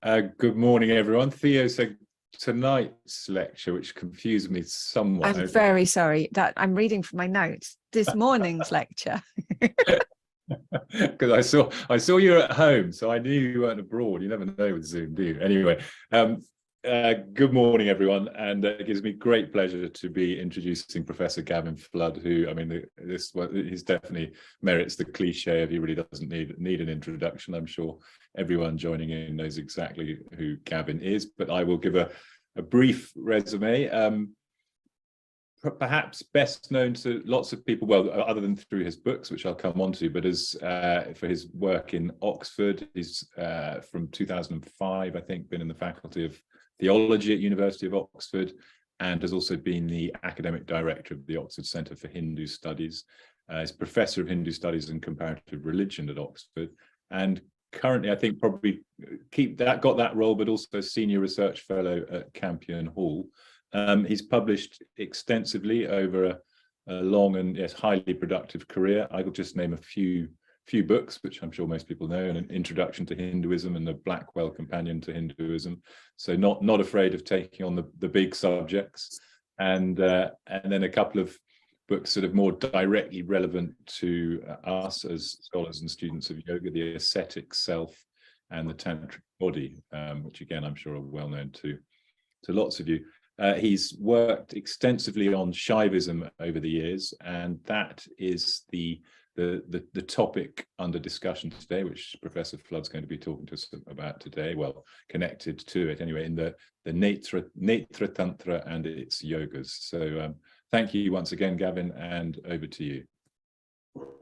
Good morning, everyone. Theo said tonight's lecture, which confused me somewhat. I'm very sorry that I'm reading from my notes. This morning's lecture. Because I saw you at home, so I knew you weren't abroad. You never know with Zoom, do you? Anyway, good morning, everyone, and it gives me great pleasure to be introducing Professor Gavin Flood, who, I mean, he's definitely merits the cliche of he really doesn't need an introduction. I'm sure everyone joining in knows exactly who Gavin is, but I will give a brief resume. Perhaps best known to lots of people, well, other than through his books, which I'll come on to, but as for his work in Oxford. He's from 2005, I think, been in the Faculty of Theology at University of Oxford, and has also been the academic director of the Oxford Centre for Hindu Studies. He's Professor of Hindu Studies and Comparative Religion at Oxford, and currently, I think, probably got that role, but also Senior Research Fellow at Campion Hall. He's published extensively over a long and highly productive career. I will just name a few books, which I'm sure most people know: An Introduction to Hinduism and the Blackwell Companion to Hinduism. So not afraid of taking on the big subjects, and then a couple of books sort of more directly relevant to us as scholars and students of yoga: The Ascetic Self and the Tantric Body, which again I'm sure are well known to lots of you. He's worked extensively on Shaivism over the years, and that is the topic under discussion today, which Professor Flood's going to be talking to us about today. Well, connected to it anyway, in the Netra-tantra and its yogas. So thank you once again, Gavin, and over to you.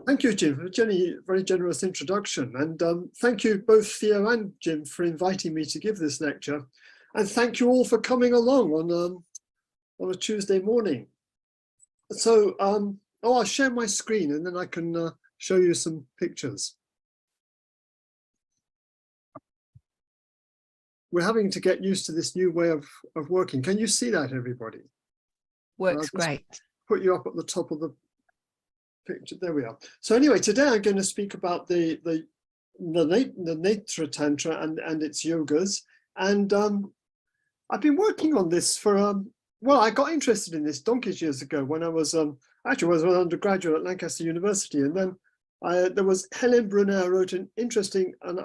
Thank you, Jim, for a very generous introduction, and thank you both Theo and Jim for inviting me to give this lecture. And thank you all for coming along on a Tuesday morning. So, I'll share my screen and then I can show you some pictures. We're having to get used to this new way of working. Can you see that, everybody? Works great. Put you up at the top of the picture. There we are. So anyway, today I'm going to speak about the Netra-tantra and its yogas. And I've been working on this for, well, I got interested in this donkeys years ago when I was, actually was an undergraduate at Lancaster University. And then there was Hélène Brunner wrote an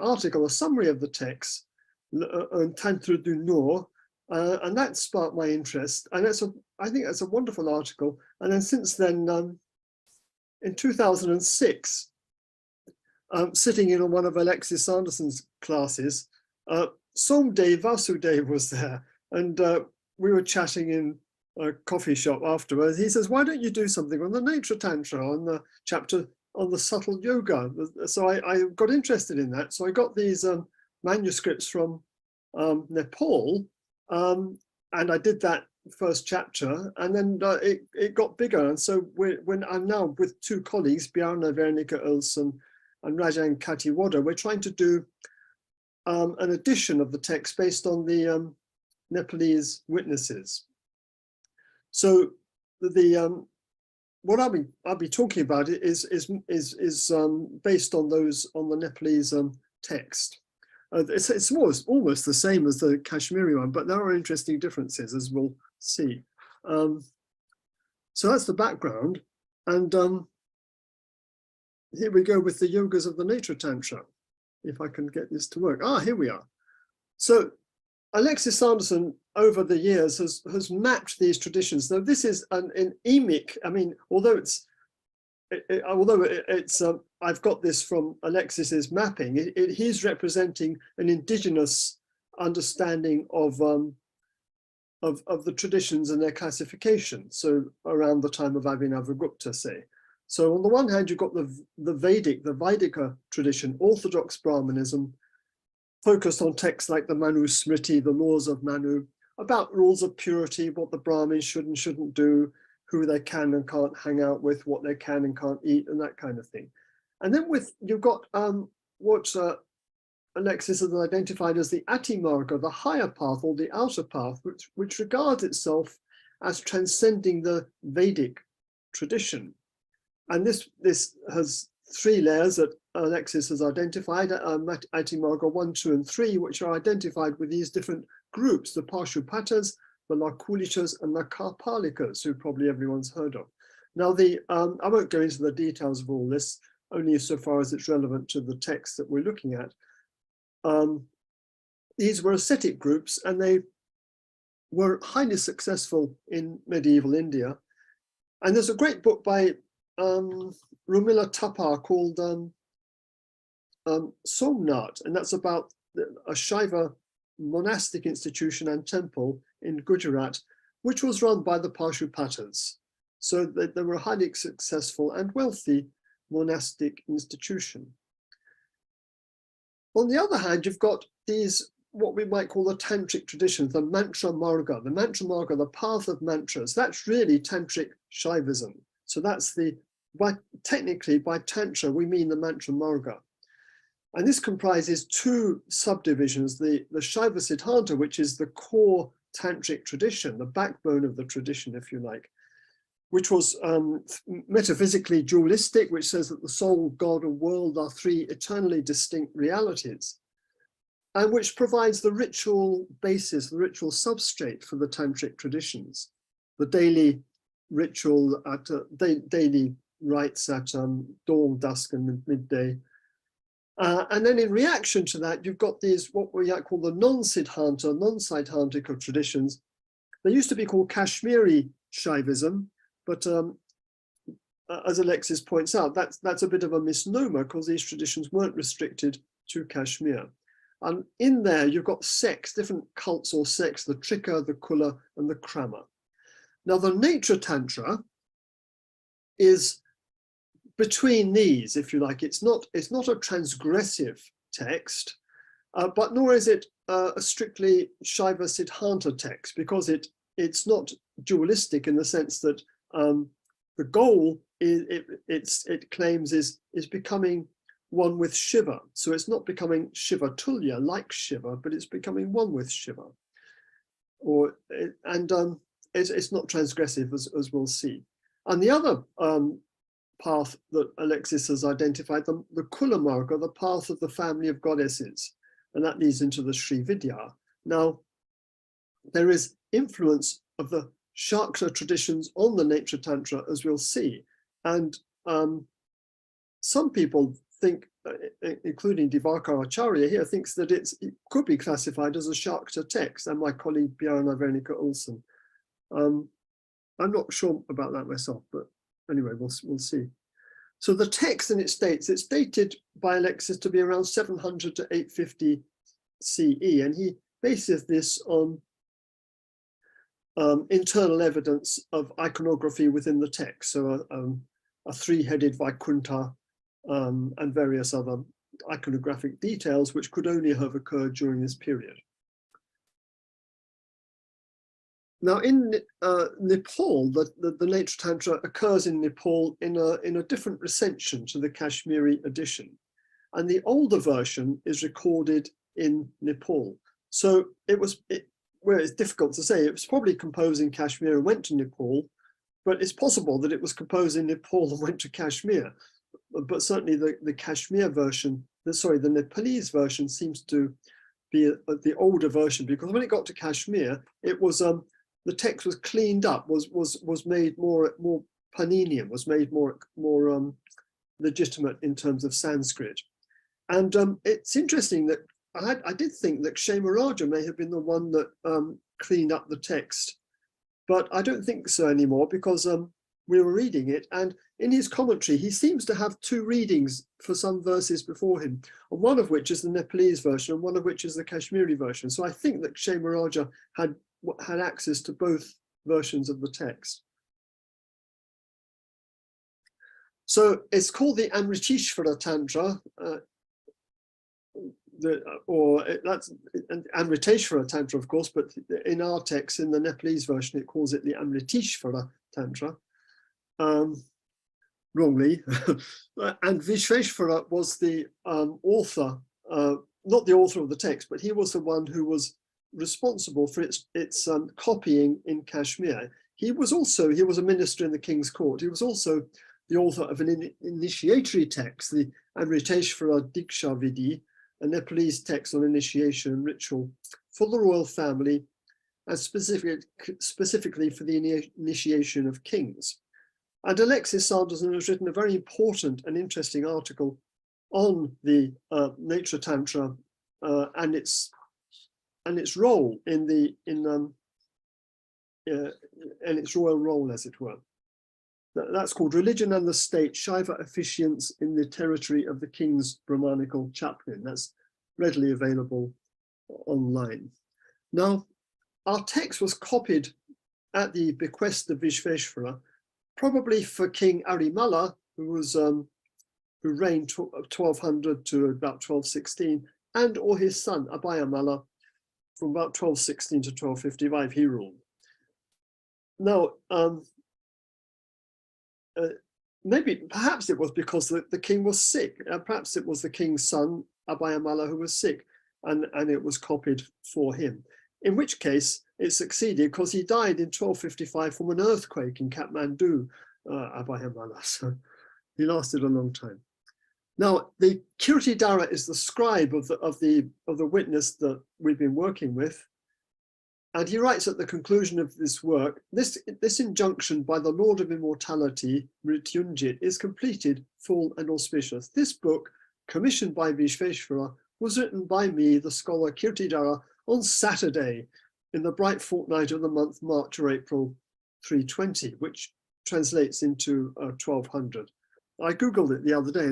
article, a summary of the text, Un Tantra du Nord, and that sparked my interest. And I think that's a wonderful article. And then since then, in 2006, sitting in on one of Alexis Sanderson's classes, Somdev Vasudev was there, and we were chatting in a coffee shop afterwards. He says, why don't you do something on the Netra-tantra, on the chapter on the subtle yoga? So I got interested in that. So I got these manuscripts from Nepal, and I did that first chapter, and then it got bigger. And so when I'm now with two colleagues, Bjarne Vernicke Olsen and Rajan Katiwada, we're trying to do an edition of the text based on the Nepalese witnesses. So what I'll be talking about is based on the Nepalese text. It's almost the same as the Kashmiri one, but there are interesting differences, as we'll see. So that's the background, and here we go with the yogas of the Netra-tantra. If I can get this to work. Here we are. So Alexis Sanderson over the years has mapped these traditions. Now this is an emic. I mean, although I've got this from Alexis's mapping, he's representing an indigenous understanding of the traditions and their classification. So around the time of Abhinavagupta, say. So on the one hand, you've got the Vedika tradition, Orthodox Brahmanism, focused on texts like the Manu Smriti, the laws of Manu, about rules of purity, what the Brahmins should and shouldn't do, who they can and can't hang out with, what they can and can't eat, and that kind of thing. And then you've got what Alexis has identified as the Atimarga, the higher path or the outer path, which regards itself as transcending the Vedic tradition. And this has three layers: that Alexis has identified, Atimarga 1, 2, and 3, which are identified with these different groups, the Parshupatas, the Lakulichas, and the Karpalikas, who probably everyone's heard of. Now, I won't go into the details of all this, only so far as it's relevant to the text that we're looking at. These were ascetic groups, and they were highly successful in medieval India. And there's a great book by Rumila Thapar called Somnath, and that's about a Shaiva monastic institution and temple in Gujarat, which was run by the Parshupatas. So they were a highly successful and wealthy monastic institution. On the other hand, you've got these, what we might call the tantric traditions, the mantra marga, the path of mantras. That's really tantric Shaivism. So that's technically by tantra, we mean the mantra marga. And this comprises two subdivisions, the Shaiva Siddhanta, which is the core tantric tradition, the backbone of the tradition, if you like, which was metaphysically dualistic, which says that the soul, God, and world are three eternally distinct realities, and which provides the ritual basis, the ritual substrate for the tantric traditions, the daily ritual at daily rites at dawn, dusk, and midday. And then in reaction to that, you've got these, what we might call the non-Siddhanta, non-Siddhantika traditions. They used to be called Kashmiri Shaivism, but as Alexis points out, that's a bit of a misnomer because these traditions weren't restricted to Kashmir. And in there, you've got sects, different cults or sects, the Trika, the Kula, and the Krama. Now, the Netra-tantra is between these, if you like. It's not a transgressive text, but nor is it a strictly Shaiva Siddhanta text, because it's not dualistic in the sense that the goal it claims is becoming one with Shiva. So it's not becoming Shiva Tulya like Shiva, but it's becoming one with Shiva. It's not transgressive, as we'll see. And the other path that Alexis has identified, the Kula Marga, the path of the family of goddesses, and that leads into the Sri Vidya. Now, there is influence of the Shakta traditions on the Netra-tantra, as we'll see. And some people think, including Divakar Acharya here, thinks that it could be classified as a Shakta text, and my colleague Bjarne Vernica Olsen. I'm not sure about that myself, but anyway, we'll see. So the text in it states, it's dated by Alexis to be around 700 to 850 CE, and he bases this on internal evidence of iconography within the text. So a three-headed Vaikuntha and various other iconographic details which could only have occurred during this period. Now, in Nepal, the Netra-tantra occurs in Nepal in a different recension to the Kashmiri edition, and the older version is recorded in Nepal. So well, it's difficult to say. It was probably composed in Kashmir and went to Nepal, but it's possible that it was composed in Nepal and went to Kashmir. But certainly the Kashmir version, the Nepalese version seems to be the older version, because when it got to Kashmir, it was the text was cleaned up, was made more Paninian, was made more legitimate in terms of Sanskrit. And it's interesting that I did think that Kshemaraja may have been the one that cleaned up the text, but I don't think so anymore, because we were reading it, and in his commentary, he seems to have two readings for some verses before him, and one of which is the Nepalese version, and one of which is the Kashmiri version. So I think that Kshemaraja had access to both versions of the text. So it's called the Amriteshvara Tantra, that's Amriteshvara Tantra, of course, but in our text, in the Nepalese version, it calls it the Amriteshvara Tantra, wrongly. And Vishveshvara was the author, not the author of the text, but he was the one who was responsible for its copying in Kashmir. He was a minister in the king's court. He was also the author of an initiatory text, the Amriteshvara Diksha Vidhi, a Nepalese text on initiation and ritual for the royal family, and specifically for the initiation of kings. And Alexis Sanderson has written a very important and interesting article on the Netra-tantra and its role in its royal role, as it were. That's called Religion and the State, Shaiva Officiants in the Territory of the King's Brahmanical Chaplain. That's readily available online. Now, our text was copied at the bequest of Vishveshvara, probably for King Arimala, who reigned 1200 to about 1216, and or his son Abhayamala from about 1216 to 1255. He ruled. Now, perhaps it was because the king was sick. Perhaps it was the king's son Abhayamala who was sick, and it was copied for him. In which case it succeeded, because he died in 1255 from an earthquake in Kathmandu, Abhayamala. So he lasted a long time. Now, the Kirtidara is the scribe of the witness that we've been working with. And he writes at the conclusion of this work, this injunction by the Lord of Immortality, Mrityunjit, is completed, full and auspicious. This book, commissioned by Vishveshvara, was written by me, the scholar Kirtidara, on Saturday in the bright fortnight of the month March or April 320, which translates into 1200. I Googled it the other day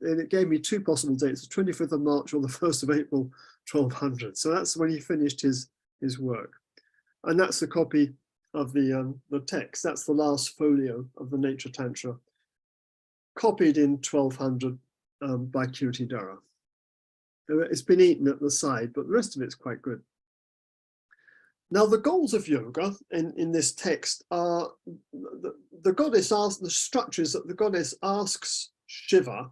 and it gave me two possible dates, the 25th of March or the 1st of April 1200. So that's when he finished his work. And that's a copy of the text. That's the last folio of the Netra-tantra, copied in 1200 by Kirtidara. It's been eaten at the side, but the rest of it's quite good. Now, the goals of yoga in this text are the goddess asks, the structure is that the goddess asks Shiva,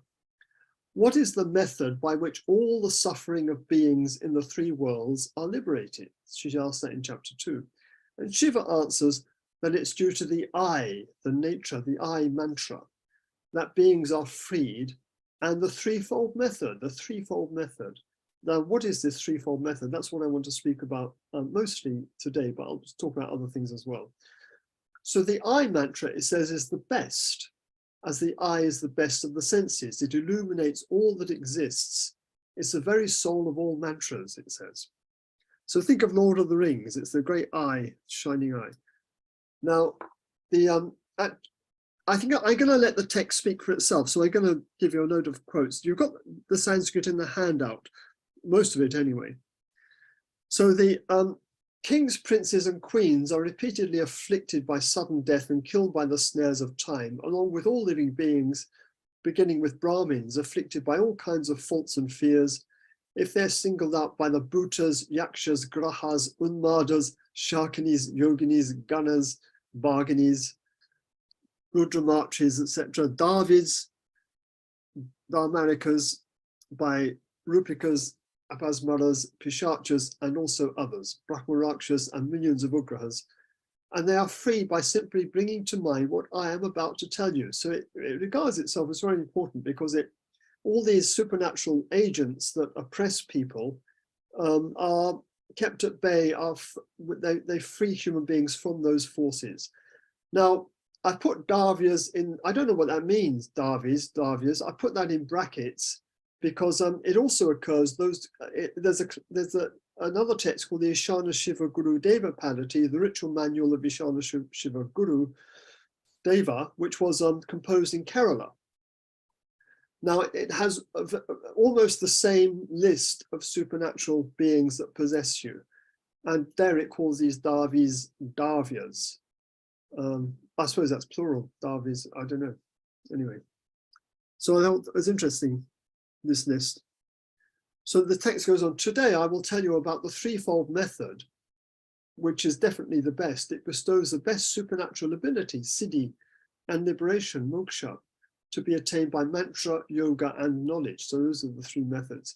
what is the method by which all the suffering of beings in the three worlds are liberated? She asks that in chapter 2. And Shiva answers that it's due to the I, the nature, the I mantra, that beings are freed, and the threefold method, Now, what is this threefold method? That's what I want to speak about mostly today, but I'll just talk about other things as well. So the I mantra, it says, is the best, as the eye is the best of the senses. It illuminates all that exists. It's the very soul of all mantras, it says. So think of Lord of the Rings. It's the great eye, shining eye. Now, I think I'm going to let the text speak for itself. So I'm going to give you a load of quotes. You've got the Sanskrit in the handout, most of it anyway. So the kings, princes, and queens are repeatedly afflicted by sudden death and killed by the snares of time, along with all living beings, beginning with Brahmins, afflicted by all kinds of faults and fears. If they're singled out by the Bhutas, Yakshas, Grahas, Unmadas, Shakinis, Yoginis, Ganas, Bhaganis, Rudramachis, etc., Davids, Dharmanikas, by Rupikas, Apasmaras, Pishachas, and also others, Brahmarakshas and millions of Ugrahas. And they are free by simply bringing to mind what I am about to tell you. So it regards itself as very important because all these supernatural agents that oppress people are kept at bay. They free human beings from those forces. Now, I put Davyas in, I don't know what that means, Davyas. I put that in brackets because it also occurs, there's another text called the Ishana Shiva Guru Deva Padati, the ritual manual of Ishana Shiva Guru Deva, which was composed in Kerala. Now, it has almost the same list of supernatural beings that possess you. And there it calls these Davyas Davyas. I suppose that's plural, Davis, I don't know. Anyway, so I thought it was interesting, this list. So the text goes on, today I will tell you about the threefold method, which is definitely the best. It bestows the best supernatural ability, siddhi, and liberation, moksha, to be attained by mantra, yoga, and knowledge. So those are the three methods.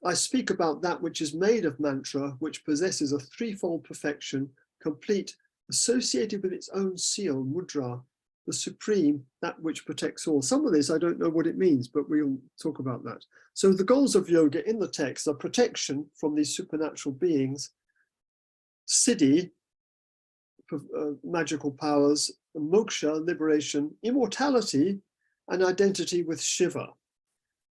I speak about that which is made of mantra, which possesses a threefold perfection, complete, associated with its own seal, mudra, the supreme, that which protects all. Some of this, I don't know what it means, but we'll talk about that. So the goals of yoga in the text are protection from these supernatural beings, siddhi, magical powers, moksha, liberation, immortality, and identity with Shiva.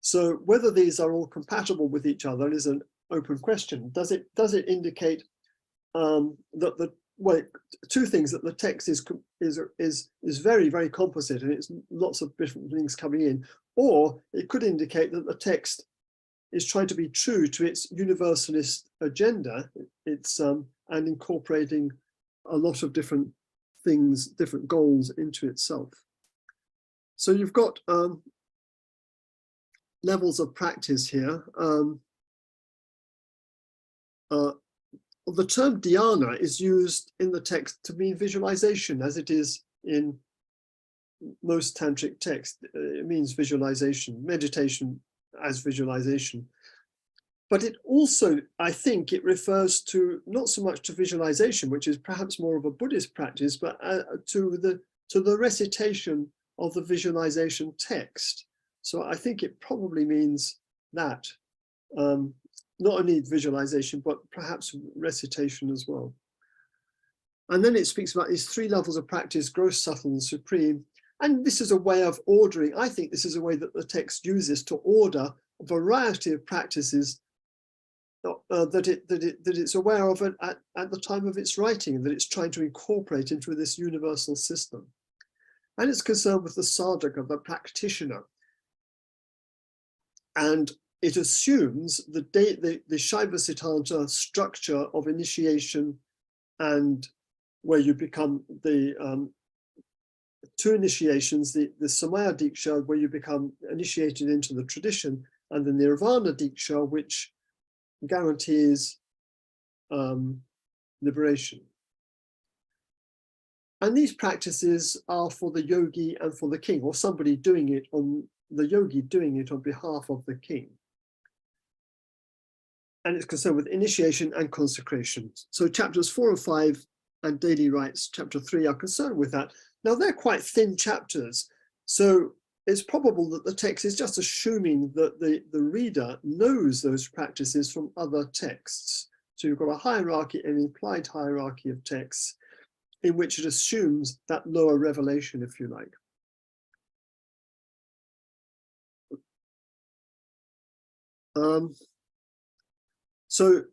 So whether these are all compatible with each other is an open question. Does it indicate that two things, that the text is very, very composite and it's lots of different things coming in, or it could indicate that the text is trying to be true to its universalist agenda, and incorporating a lot of different things, different goals into itself. So you've got levels of practice here. The term dhyana is used in the text to mean visualization, as it is in most tantric texts. It means visualization, meditation as visualization. But it also, I think, it refers to not so much to visualization, which is perhaps more of a Buddhist practice, but to the recitation of the visualization text. So I think it probably means that. Not only visualization, but perhaps recitation as well. And then it speaks about these three levels of practice: gross, subtle, and supreme. And this is a way of ordering. I think this is a way that the text uses to order a variety of practices that it's aware of at the time of its writing, and that it's trying to incorporate into this universal system. And it's concerned with the sadhaka, the practitioner. And it assumes the Shaiva Siddhanta structure of initiation, and where you become the two initiations, the Samaya Diksha, where you become initiated into the tradition, and the Nirvana Diksha, which guarantees liberation. And these practices are for the yogi and for the king, or somebody doing it the yogi doing it on behalf of the king. And it's concerned with initiation and consecration. So chapters 4 and 5 and daily rites, chapter 3, are concerned with that. Now they're quite thin chapters, so it's probable that the text is just assuming that the reader knows those practices from other texts. So you've got a hierarchy, an implied hierarchy of texts, in which it assumes that lower revelation, if you like. So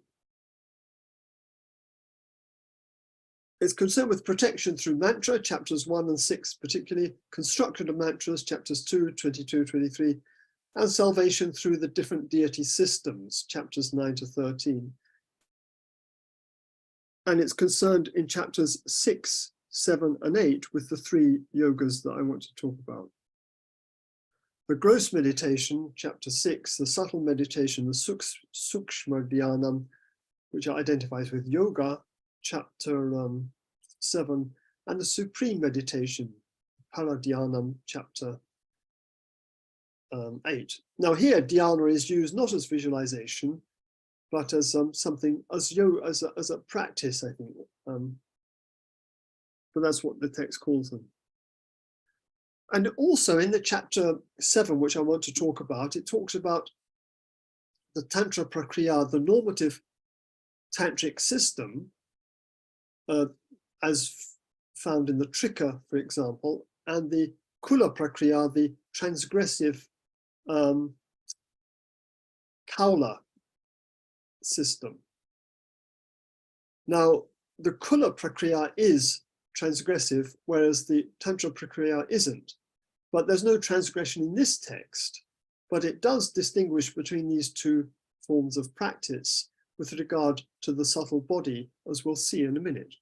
it's concerned with protection through mantra, chapters 1 and 6 particularly, construction of mantras, chapters 2, 22, 23, and salvation through the different deity systems, chapters 9 to 13. And it's concerned in chapters 6, 7, and 8 with the three yogas that I want to talk about. The gross meditation, chapter 6, the subtle meditation, the sukshma dhyanam, which identifies with yoga, chapter 7, and the supreme meditation, paradhyanam, chapter 8. Now here, dhyana is used not as visualization, but as something, as a practice, I think. But that's what the text calls them. And also in the chapter 7, which I want to talk about, it talks about the Tantra Prakriya, the normative tantric system, as found in the Trika, for example, and the Kula Prakriya, the transgressive Kaula system. Now, the Kula Prakriya is transgressive, whereas the Tantra Prakriya isn't. But there's no transgression in this text, but it does distinguish between these two forms of practice with regard to the subtle body, as we'll see in a minute.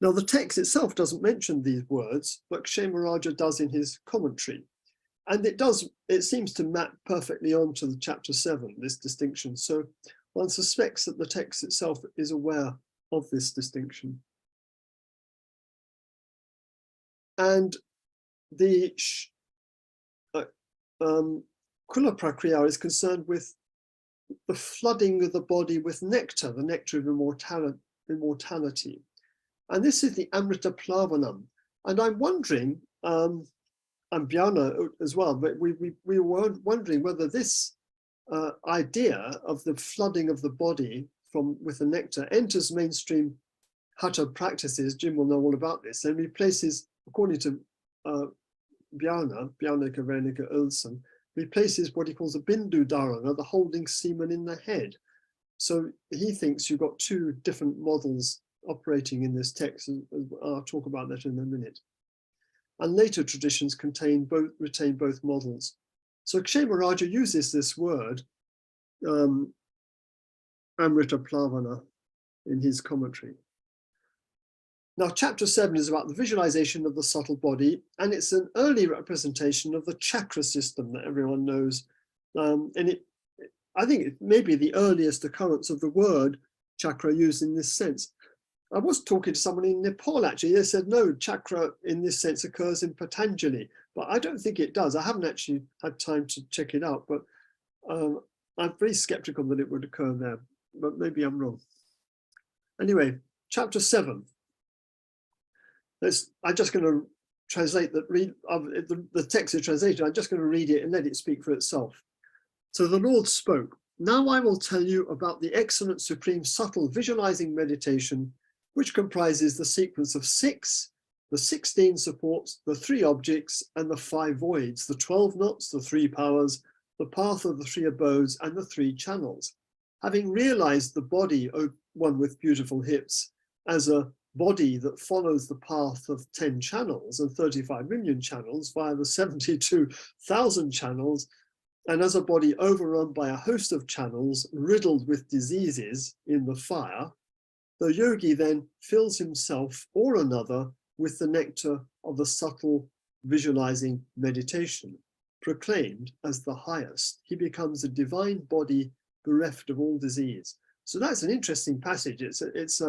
Now, the text itself doesn't mention these words, but Kshemaraja does in his commentary. And it seems to map perfectly onto the chapter 7, this distinction. So one suspects that the text itself is aware of this distinction. And the Kula Prakriya is concerned with the flooding of the body with nectar, the nectar of immortality. And this is the Amrita Plavanam. And I'm wondering and Bjarne as well, but we were wondering whether this idea of the flooding of the body with the nectar enters mainstream hatha practices. Jim will know all about this, and replaces, according to Bjarne Veronica Olsen, replaces what he calls a bindu dharana, the holding semen in the head. So he thinks you've got two different models operating in this text, and I'll talk about that in a minute. And later traditions retain both models. So Kshemarāja uses this word, Amrita Plavana, in his commentary. Now, chapter 7 is about the visualization of the subtle body, and it's an early representation of the chakra system that everyone knows. I think it may be the earliest occurrence of the word chakra used in this sense. I was talking to someone in Nepal, actually. They said, no, chakra in this sense occurs in Patanjali, but I don't think it does. I haven't actually had time to check it out, but I'm very skeptical that it would occur there, but maybe I'm wrong. Anyway, chapter 7. I'm just going to translate the text is translated. I'm just going to read it and let it speak for itself. So the Lord spoke, "Now I will tell you about the excellent, supreme, subtle visualizing meditation, which comprises the sequence of 6, the 16 supports, the 3 objects, and the 5 voids, the 12 knots, the 3 powers, the path of the 3 abodes, and the 3 channels. Having realized the body, O one with beautiful hips, as a body that follows the path of 10 channels and 35 million channels via the 72,000 channels, and as a body overrun by a host of channels riddled with diseases in the fire, the yogi then fills himself or another with the nectar of the subtle visualizing meditation, proclaimed as the highest. He becomes a divine body bereft of all disease." So that's an interesting passage. It's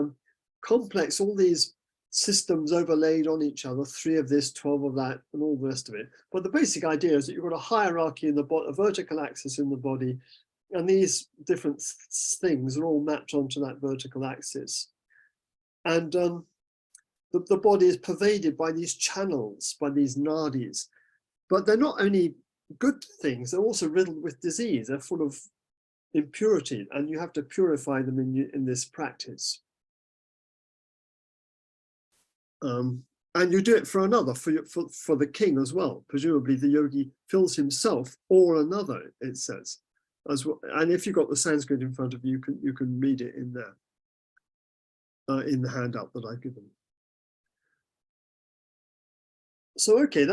complex, all these systems overlaid on each other, 3 of this, 12 of that, and all the rest of it. But the basic idea is that you've got a hierarchy in the body, a vertical axis in the body, and these different things are all mapped onto that vertical axis. And the body is pervaded by these channels, by these nadis. But they're not only good things, they're also riddled with disease. They're full of impurity, and you have to purify them in this practice. And you do it for another, for the king as well. Presumably the yogi fills himself or another, it says, as well. And if you've got the Sanskrit in front of you, you can read it in there, in the handout that I've given. So, okay,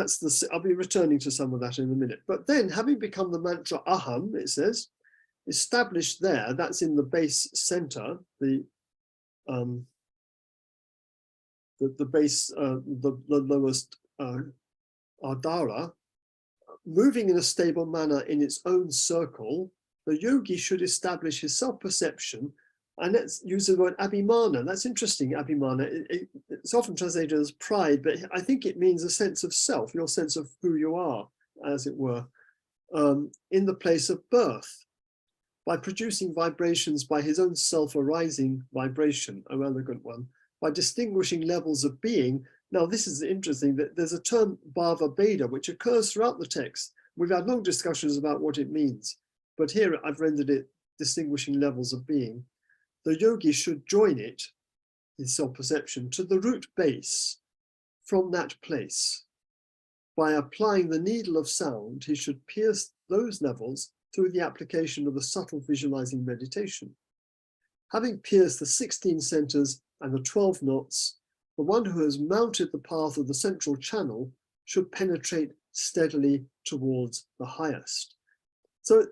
I'll be returning to some of that in a minute. But then, having become the mantra Aham, it says, established there, that's in the base center, the base, the lowest Ardhara, moving in a stable manner in its own circle, the yogi should establish his self-perception, and let's use the word abhimana. That's interesting, abhimana. It's often translated as pride, but I think it means a sense of self, your sense of who you are, as it were, in the place of birth, by producing vibrations by his own self-arising vibration, an elegant one, by distinguishing levels of being. Now, this is interesting, that there's a term bhava bheda, which occurs throughout the text. We've had long discussions about what it means, but here I've rendered it distinguishing levels of being. The yogi should join it, his self-perception, to the root base from that place. By applying the needle of sound, he should pierce those levels through the application of the subtle visualizing meditation. Having pierced the 16 centers and the 12 knots, the one who has mounted the path of the central channel should penetrate steadily towards the highest. So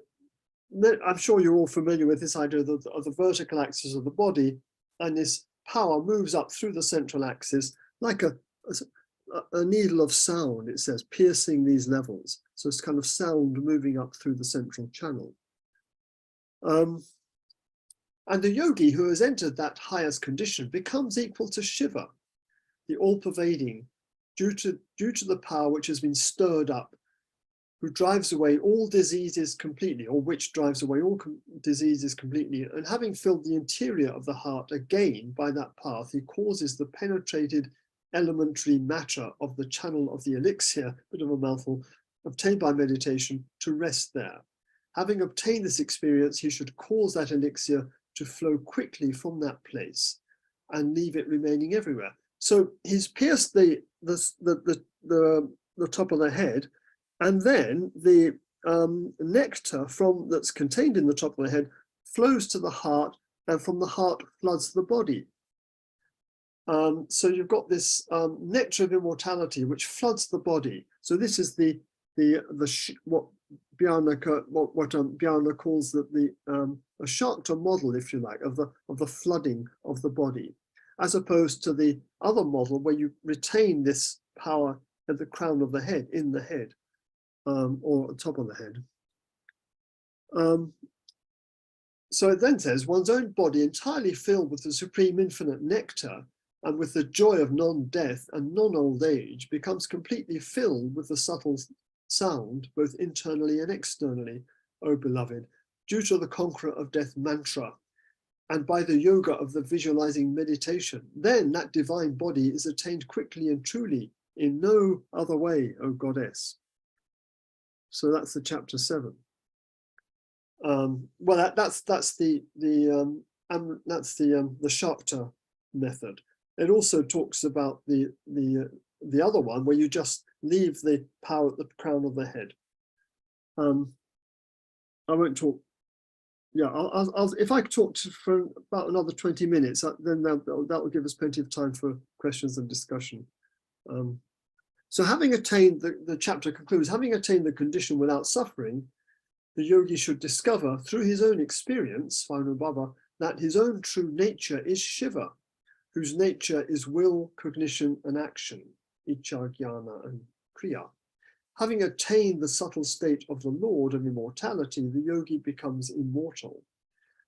I'm sure you're all familiar with this idea of the vertical axis of the body, and this power moves up through the central axis like a needle of sound, it says, piercing these levels. So it's kind of sound moving up through the central channel. And the yogi who has entered that highest condition becomes equal to Shiva, the all-pervading, due to the power which has been stirred up, who drives away all diseases completely, or which drives away all diseases completely. And having filled the interior of the heart again by that path, he causes the penetrated elementary matter of the channel of the elixir, bit of a mouthful, obtained by meditation, to rest there. Having obtained this experience, he should cause that elixir to flow quickly from that place and leave it remaining everywhere. So he's pierced the top of the head, and then the nectar that's contained in the top of the head flows to the heart, and from the heart floods the body. So you've got this nectar of immortality which floods the body. So this is what Bjarne calls a Shakta model, if you like, of the flooding of the body, as opposed to the other model where you retain this power at the crown of the head, in the head, or at the top of the head. So it then says, one's own body entirely filled with the supreme infinite nectar and with the joy of non-death and non-old age becomes completely filled with the subtle sound, both internally and externally, O beloved, due to the conqueror of death mantra, and by the yoga of the visualizing meditation. Then that divine body is attained quickly and truly in no other way, O goddess. So that's the chapter 7. Well, that's the Shakta method. It also talks about the other one where you just leave the power at the crown of the head. I won't talk. Yeah, if I talk for about another 20 minutes, then that will give us plenty of time for questions and discussion. So having attained, the chapter concludes, having attained the condition without suffering, the yogi should discover through his own experience, that his own true nature is Shiva, whose nature is will, cognition, and action, Icha, Jnana, and Kriya. Having attained the subtle state of the Lord of immortality, the yogi becomes immortal.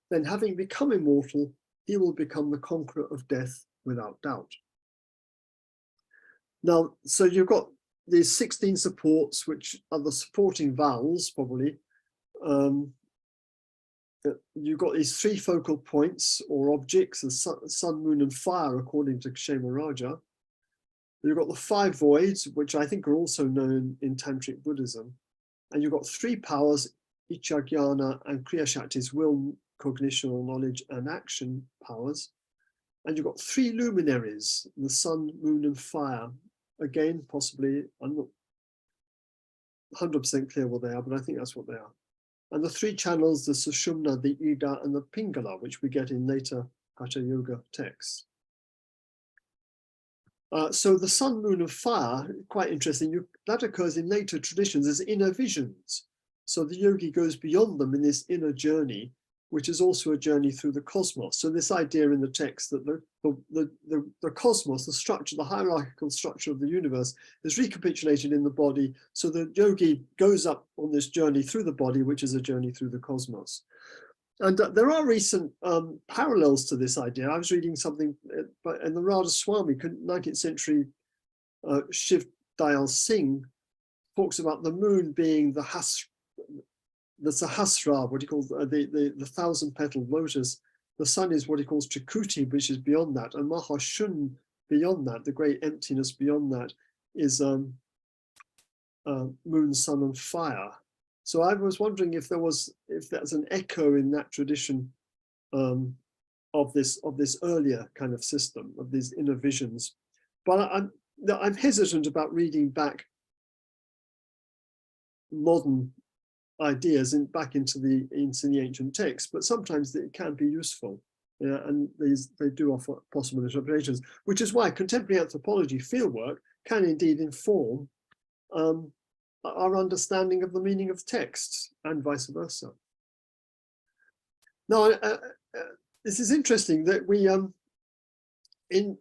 Then, having become immortal, he will become the conqueror of death without doubt. Now, so you've got these 16 supports, which are the supporting vowels, probably. You've got these 3 focal points or objects, the sun, moon, and fire, according to Kshemarāja. You've got the 5 voids, which I think are also known in Tantric Buddhism. And you've got 3 powers, Icha, Jnana, and Kriya Shaktis, will, cognition, knowledge, and action powers. And you've got 3 luminaries, the sun, moon, and fire. Again, possibly, I'm not 100% clear what they are, but I think that's what they are. And the 3 channels, the Sushumna, the Ida, and the Pingala, which we get in later Hatha Yoga texts. So the sun, moon, and fire, quite interesting, that occurs in later traditions as inner visions. So the yogi goes beyond them in this inner journey, which is also a journey through the cosmos. So this idea in the text that the cosmos, the structure, the hierarchical structure of the universe is recapitulated in the body. So the yogi goes up on this journey through the body, which is a journey through the cosmos. And there are recent parallels to this idea. I was reading something in the Radha Swami, 19th century Shiv Dayal Singh talks about the moon being the Sahasra, what he calls the 1,000-petaled lotus. The sun is what he calls Trikuti, which is beyond that, and Mahashun beyond that, the great emptiness beyond that, is moon, sun, and fire. So I was wondering if that's an echo in that tradition of this earlier kind of system of these inner visions. But I'm hesitant about reading back modern ideas back into the ancient text, but sometimes it can be useful, and they do offer possible interpretations, which is why contemporary anthropology fieldwork can indeed inform our understanding of the meaning of texts and vice versa. Now, this is interesting that we in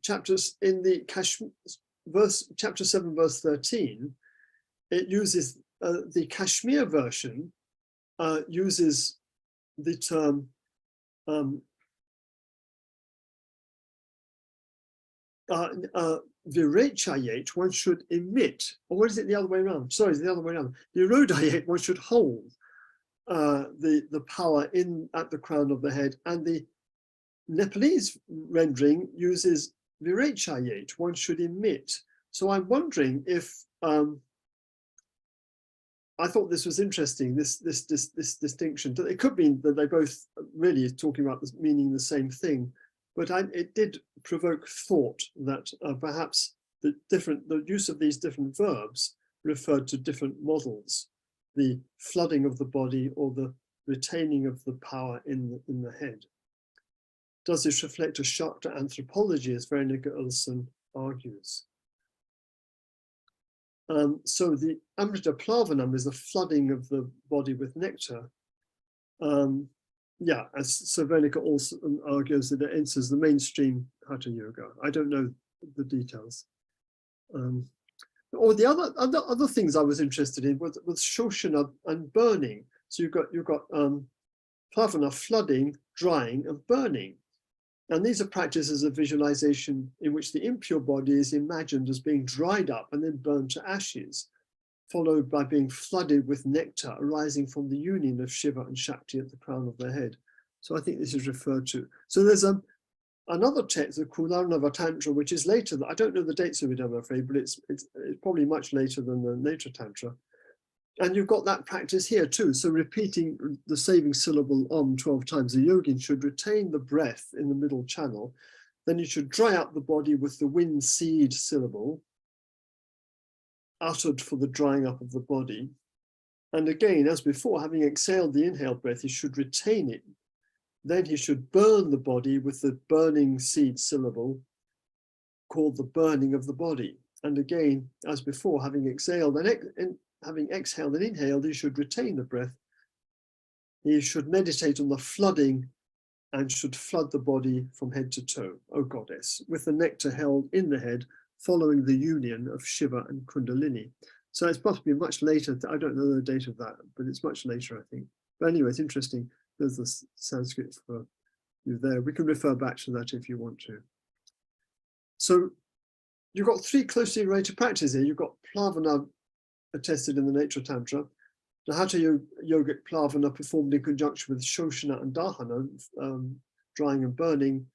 chapters in the chapter 7 verse 13, it uses the Kashmir version uses the term virechayet, one should emit, or what is it the other way around? Sorry, it's the other way around. Virodayet, one should hold the power at the crown of the head, and the Nepalese rendering uses virechayet, one should emit. So I'm wondering if, I thought this was interesting, this distinction. It could mean that they both really talking about this, meaning the same thing, but it did provoke thought that perhaps the use of these different verbs referred to different models, the flooding of the body or the retaining of the power in the head. Does this reflect a Shakta anthropology, as Veronica Olsen argues? So the Amrita Plavanam is the flooding of the body with nectar. Yeah, as Sir Veronica Olsen argues, that it enters the mainstream Hatha Yoga. I don't know the details. Or the other things I was interested in was shoshana and burning. So you've got plavana, flooding, drying, and burning. And these are practices of visualization in which the impure body is imagined as being dried up and then burned to ashes, followed by being flooded with nectar arising from the union of Shiva and Shakti at the crown of their head. So I think this is referred to. So there's another text, the Netra-tantra, which is later. I don't know the dates of it, I'm afraid, but it's probably much later than the Netra-tantra. And you've got that practice here too. So repeating the saving syllable Om 12 times, the yogin should retain the breath in the middle channel. Then you should dry up the body with the wind seed syllable, uttered for the drying up of the body. And again, as before, having exhaled the inhaled breath, he should retain it. Then he should burn the body with the burning seed syllable, called the burning of the body. And again, as before, having exhaled and having exhaled and inhaled, he should retain the breath. He should meditate on the flooding and should flood the body from head to toe, O goddess, with the nectar held in the head, following the union of Shiva and Kundalini. So it's possibly much later. I don't know the date of that, but it's much later, I think. But anyway, it's interesting. There's the Sanskrit for you there. We can refer back to that if you want to. So you've got three closely related practices here. You've got plavana attested in the Netra-tantra, the Hatha yogic plavana performed in conjunction with shoshana and dahana, drying and burning,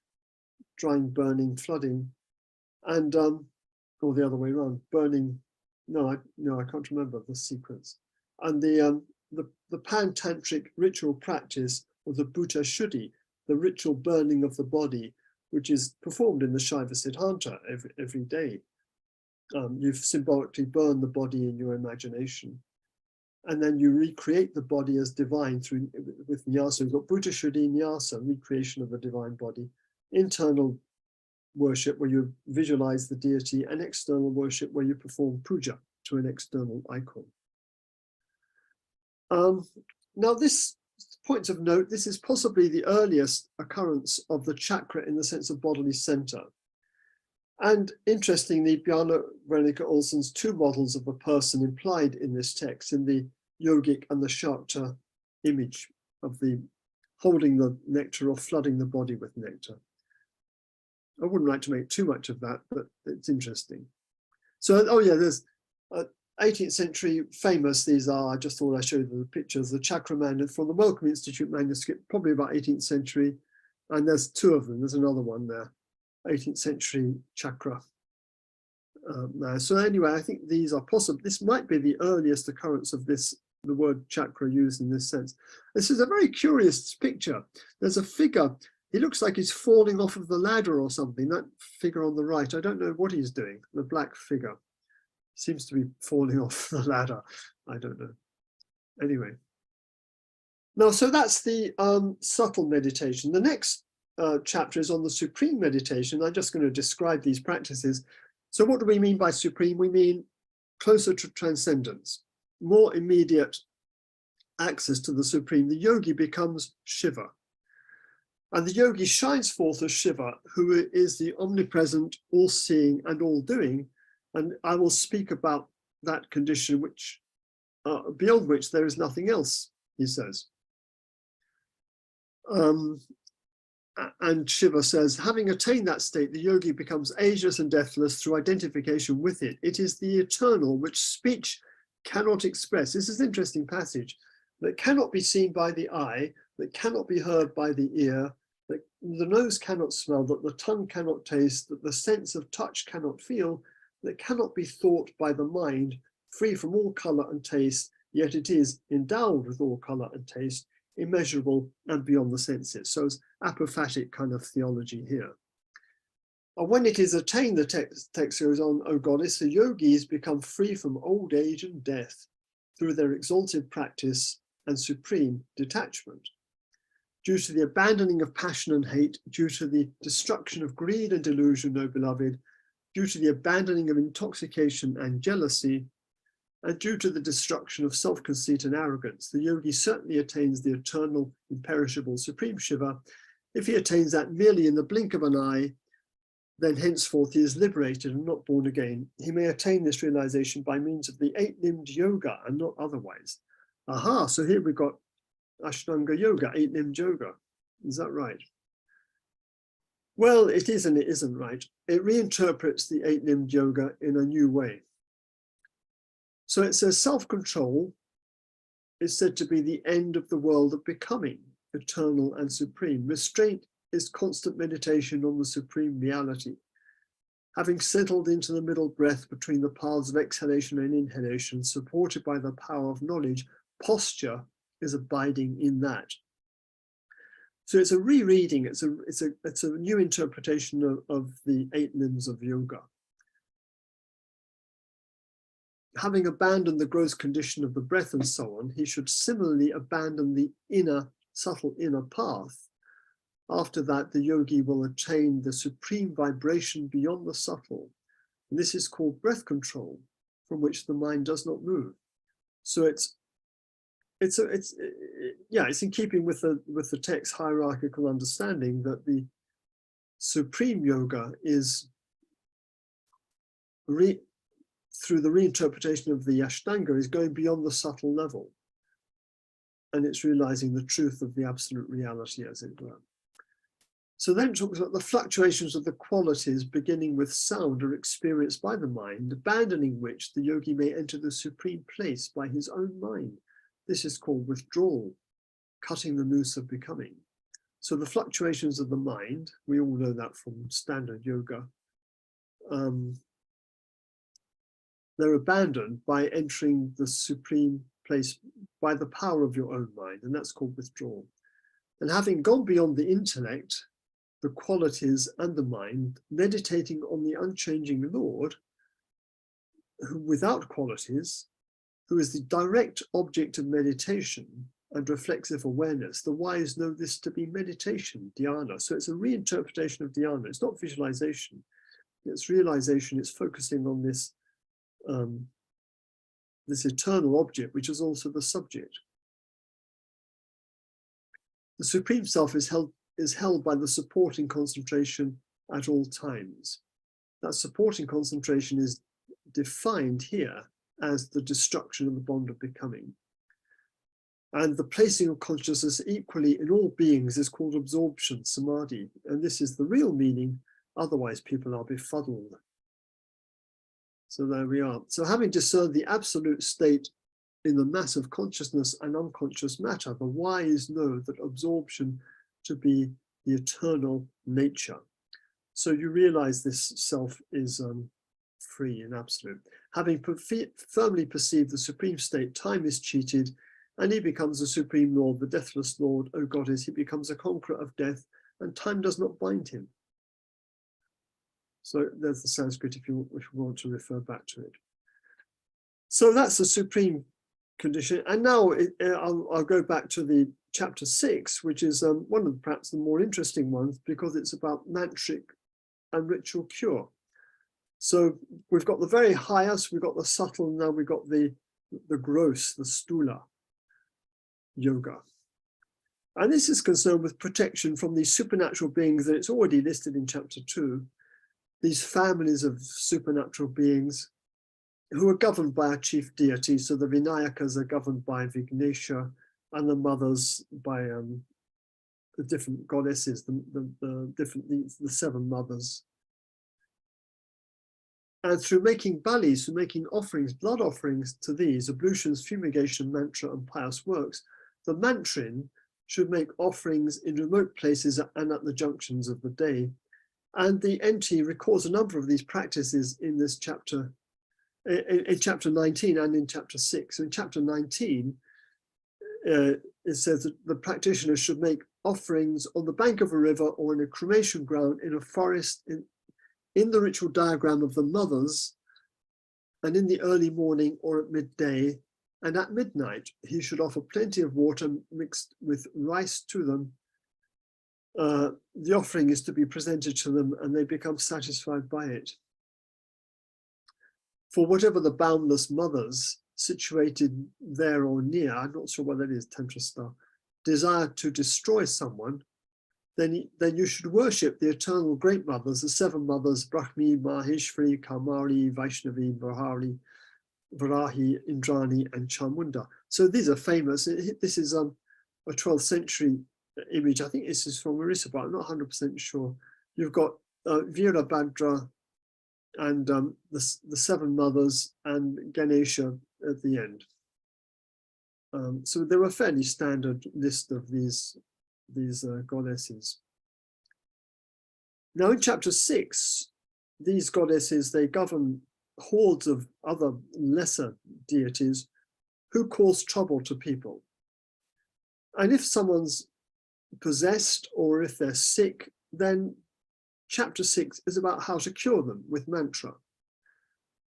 drying, burning, flooding, and or the other way around, burning. No, I can't remember the sequence. And the pan-tantric ritual practice of the Bhuta Shuddhi, the ritual burning of the body, which is performed in the Shaiva Siddhanta every day. You symbolically burn the body in your imagination, and then you recreate the body as divine through with nyasa. We've got Bhuta Shuddhi nyasa, recreation of the divine body, internal worship where you visualize the deity, and external worship where you perform puja to an external icon. Now, this points of note, this is possibly the earliest occurrence of the chakra in the sense of bodily center. And interestingly, Bjarne Veronica Olsen's two models of a person implied in this text, in the yogic and the Shakta image of the holding the nectar or flooding the body with nectar. I wouldn't like to make too much of that, but it's interesting. So, oh yeah, there's 18th century famous, these are, I just thought I'd show you the pictures, the Chakra Man from the Wellcome Institute manuscript, probably about 18th century, and there's two of them, there's another one there. 18th century chakra. So anyway, I think these are possible. This might be the earliest occurrence of this, the word chakra used in this sense. This is a very curious picture. There's a figure, he looks like he's falling off of the ladder or something, that figure on the right. I don't know what he's doing, the black figure. Seems to be falling off the ladder. I don't know. Anyway. Now, so that's the subtle meditation. The next chapter is on the supreme meditation. I'm just going to describe these practices. So what do we mean by supreme? We mean closer to transcendence, more immediate access to the supreme. The yogi becomes Shiva. And the yogi shines forth as Shiva, who is the omnipresent, all-seeing and all-doing. And I will speak about that condition which, beyond which there is nothing else, he says. And Shiva says, having attained that state, the yogi becomes ageless and deathless through identification with it. It is the eternal which speech cannot express. This is an interesting passage. That cannot be seen by the eye, that cannot be heard by the ear, that the nose cannot smell, that the tongue cannot taste, that the sense of touch cannot feel, that cannot be thought by the mind, free from all colour and taste, yet it is endowed with all colour and taste, immeasurable and beyond the senses. So it's apophatic kind of theology here. And when it is attained, the text goes on, O goddess, the yogis become free from old age and death through their exalted practice and supreme detachment. Due to the abandoning of passion and hate, due to the destruction of greed and delusion, O beloved, due to the abandoning of intoxication and jealousy, and due to the destruction of self-conceit and arrogance, the yogi certainly attains the eternal, imperishable, supreme Shiva. If he attains that merely in the blink of an eye, then henceforth he is liberated and not born again. He may attain this realization by means of the eight-limbed yoga and not otherwise. Aha, so here we've got Ashtanga yoga, eight-limbed yoga. Is that right? Well, it is and it isn't right. It reinterprets the eight-limbed yoga in a new way. So it says self-control is said to be the end of the world of becoming, eternal and supreme. Restraint is constant meditation on the supreme reality. Having settled into the middle breath between the paths of exhalation and inhalation, supported by the power of knowledge, posture is abiding in that. So it's a rereading, it's a new interpretation of the eight limbs of yoga. Having abandoned the gross condition of the breath and so on, he should similarly abandon the inner, subtle inner path. After that, the yogi will attain the supreme vibration beyond the subtle. And this is called breath control, from which the mind does not move. So it's in keeping with the text hierarchical understanding that the supreme yoga is through the reinterpretation of the Ashtanga is going beyond the subtle level, and it's realizing the truth of the absolute reality, as it were. So then it talks about the fluctuations of the qualities beginning with sound are experienced by the mind, abandoning which the yogi may enter the supreme place by his own mind. This is called withdrawal, cutting the noose of becoming. So the fluctuations of the mind, we all know that from standard yoga, they're abandoned by entering the supreme place by the power of your own mind, and that's called withdrawal. And having gone beyond the intellect, the qualities and the mind, meditating on the unchanging Lord, who without qualities, who is the direct object of meditation and reflexive awareness, the wise know this to be meditation, dhyana. So it's a reinterpretation of dhyana. It's not visualization, it's realization, it's focusing on this this eternal object, which is also the subject. The Supreme Self is held by the supporting concentration at all times. That supporting concentration is defined here as the destruction of the bond of becoming. And the placing of consciousness equally in all beings is called absorption, samadhi. And this is the real meaning, otherwise people are befuddled. So there we are. So having discerned the absolute state in the mass of consciousness and unconscious matter, the wise know that absorption to be the eternal nature. So you realize this self is free and absolute. Having firmly perceived the supreme state, time is cheated, and he becomes the supreme Lord, the deathless Lord, O goddess. He becomes a conqueror of death, and time does not bind him. So there's the Sanskrit if you want to refer back to it. So that's the supreme condition. And now I'll go back to the chapter 6, which is one of perhaps the more interesting ones, because it's about mantric and ritual cure. So we've got the very highest, we've got the subtle, and now we've got the gross, the stula yoga. And this is concerned with protection from these supernatural beings that it's already listed in chapter 2. These families of supernatural beings who are governed by a chief deity. So the Vinayakas are governed by Vignesha, and the mothers by the different goddesses, the 7 mothers. And through making balis, through making offerings, blood offerings to these, ablutions, fumigation, mantra, and pious works, the mantrin should make offerings in remote places and at the junctions of the day. And the NT records a number of these practices in this chapter, in chapter 19 and in chapter 6. So in chapter 19, it says that the practitioner should make offerings on the bank of a river or in a cremation ground, in a forest, in the ritual diagram of the mothers, and in the early morning or at midday. And at midnight, he should offer plenty of water mixed with rice to them. The offering is to be presented to them and they become satisfied by it. For whatever the boundless mothers situated there or near, I'm not sure what that is, Tantra style, desire to destroy someone, then you should worship the eternal great mothers, the seven mothers, Brahmi, Maheshwari, Kamari, Vaishnavi, Varahi, Indrani, and Chamunda. So these are famous. This is a 12th century image. I think this is from Orissa, but I'm not 100% sure. You've got Virabhadra and the seven mothers and Ganesha at the end. So there were a fairly standard list of these goddesses. Now in chapter 6, these goddesses, they govern hordes of other lesser deities who cause trouble to people. And if someone's possessed or if they're sick, then chapter 6 is about how to cure them with mantra.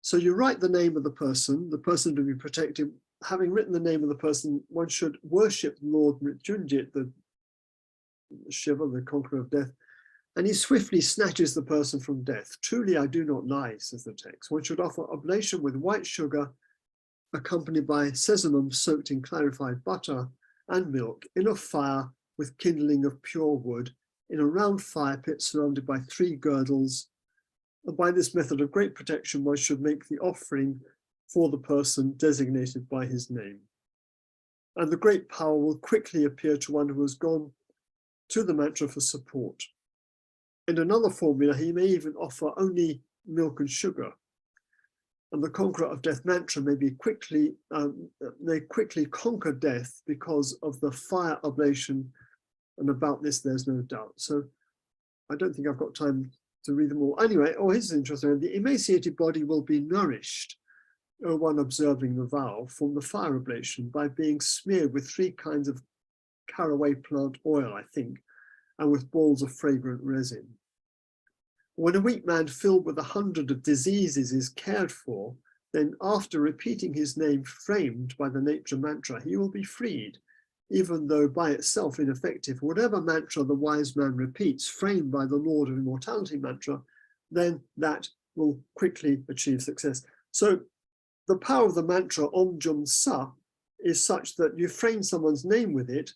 So you write the name of the person to be protected. Having written the name of the person, one should worship Lord Mrityunjit, the Shiva, the conqueror of death, and he swiftly snatches the person from death. Truly, I do not lie, says the text. One should offer oblation with white sugar, accompanied by sesamum soaked in clarified butter and milk, in a fire with kindling of pure wood, in a round fire pit surrounded by 3 girdles. And by this method of great protection, one should make the offering for the person designated by his name. And the great power will quickly appear to one who has gone to the mantra for support. In another formula, he may even offer only milk and sugar. And the conqueror of death mantra may quickly conquer death because of the fire oblation. And about this, there's no doubt. So I don't think I've got time to read them all. Anyway, here's interesting. The emaciated body will be nourished, O one observing the vow, from the fire oblation by being smeared with 3 kinds of caraway plant oil, I think, and with balls of fragrant resin. When a weak man filled with 100 of diseases is cared for, then after repeating his name framed by the Netra mantra, he will be freed, even though by itself ineffective. Whatever mantra the wise man repeats, framed by the Lord of Immortality mantra, then that will quickly achieve success. So the power of the mantra Om Jum Sa is such that you frame someone's name with it,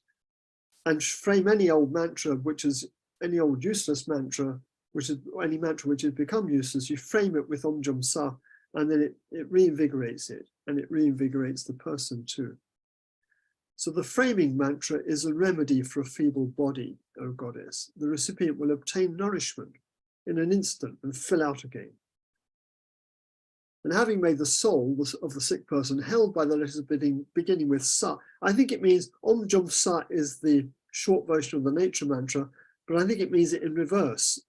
and frame any old mantra, which is any old useless mantra, which is any mantra which has become useless, you frame it with Om Jum Sa, and then it reinvigorates it, and it reinvigorates the person too. So the framing mantra is a remedy for a feeble body, O goddess. The recipient will obtain nourishment in an instant and fill out again. And having made the soul of the sick person held by the letters beginning with Sa, I think it means Om Jum Sa is the short version of the Netra mantra, but I think it means it in reverse.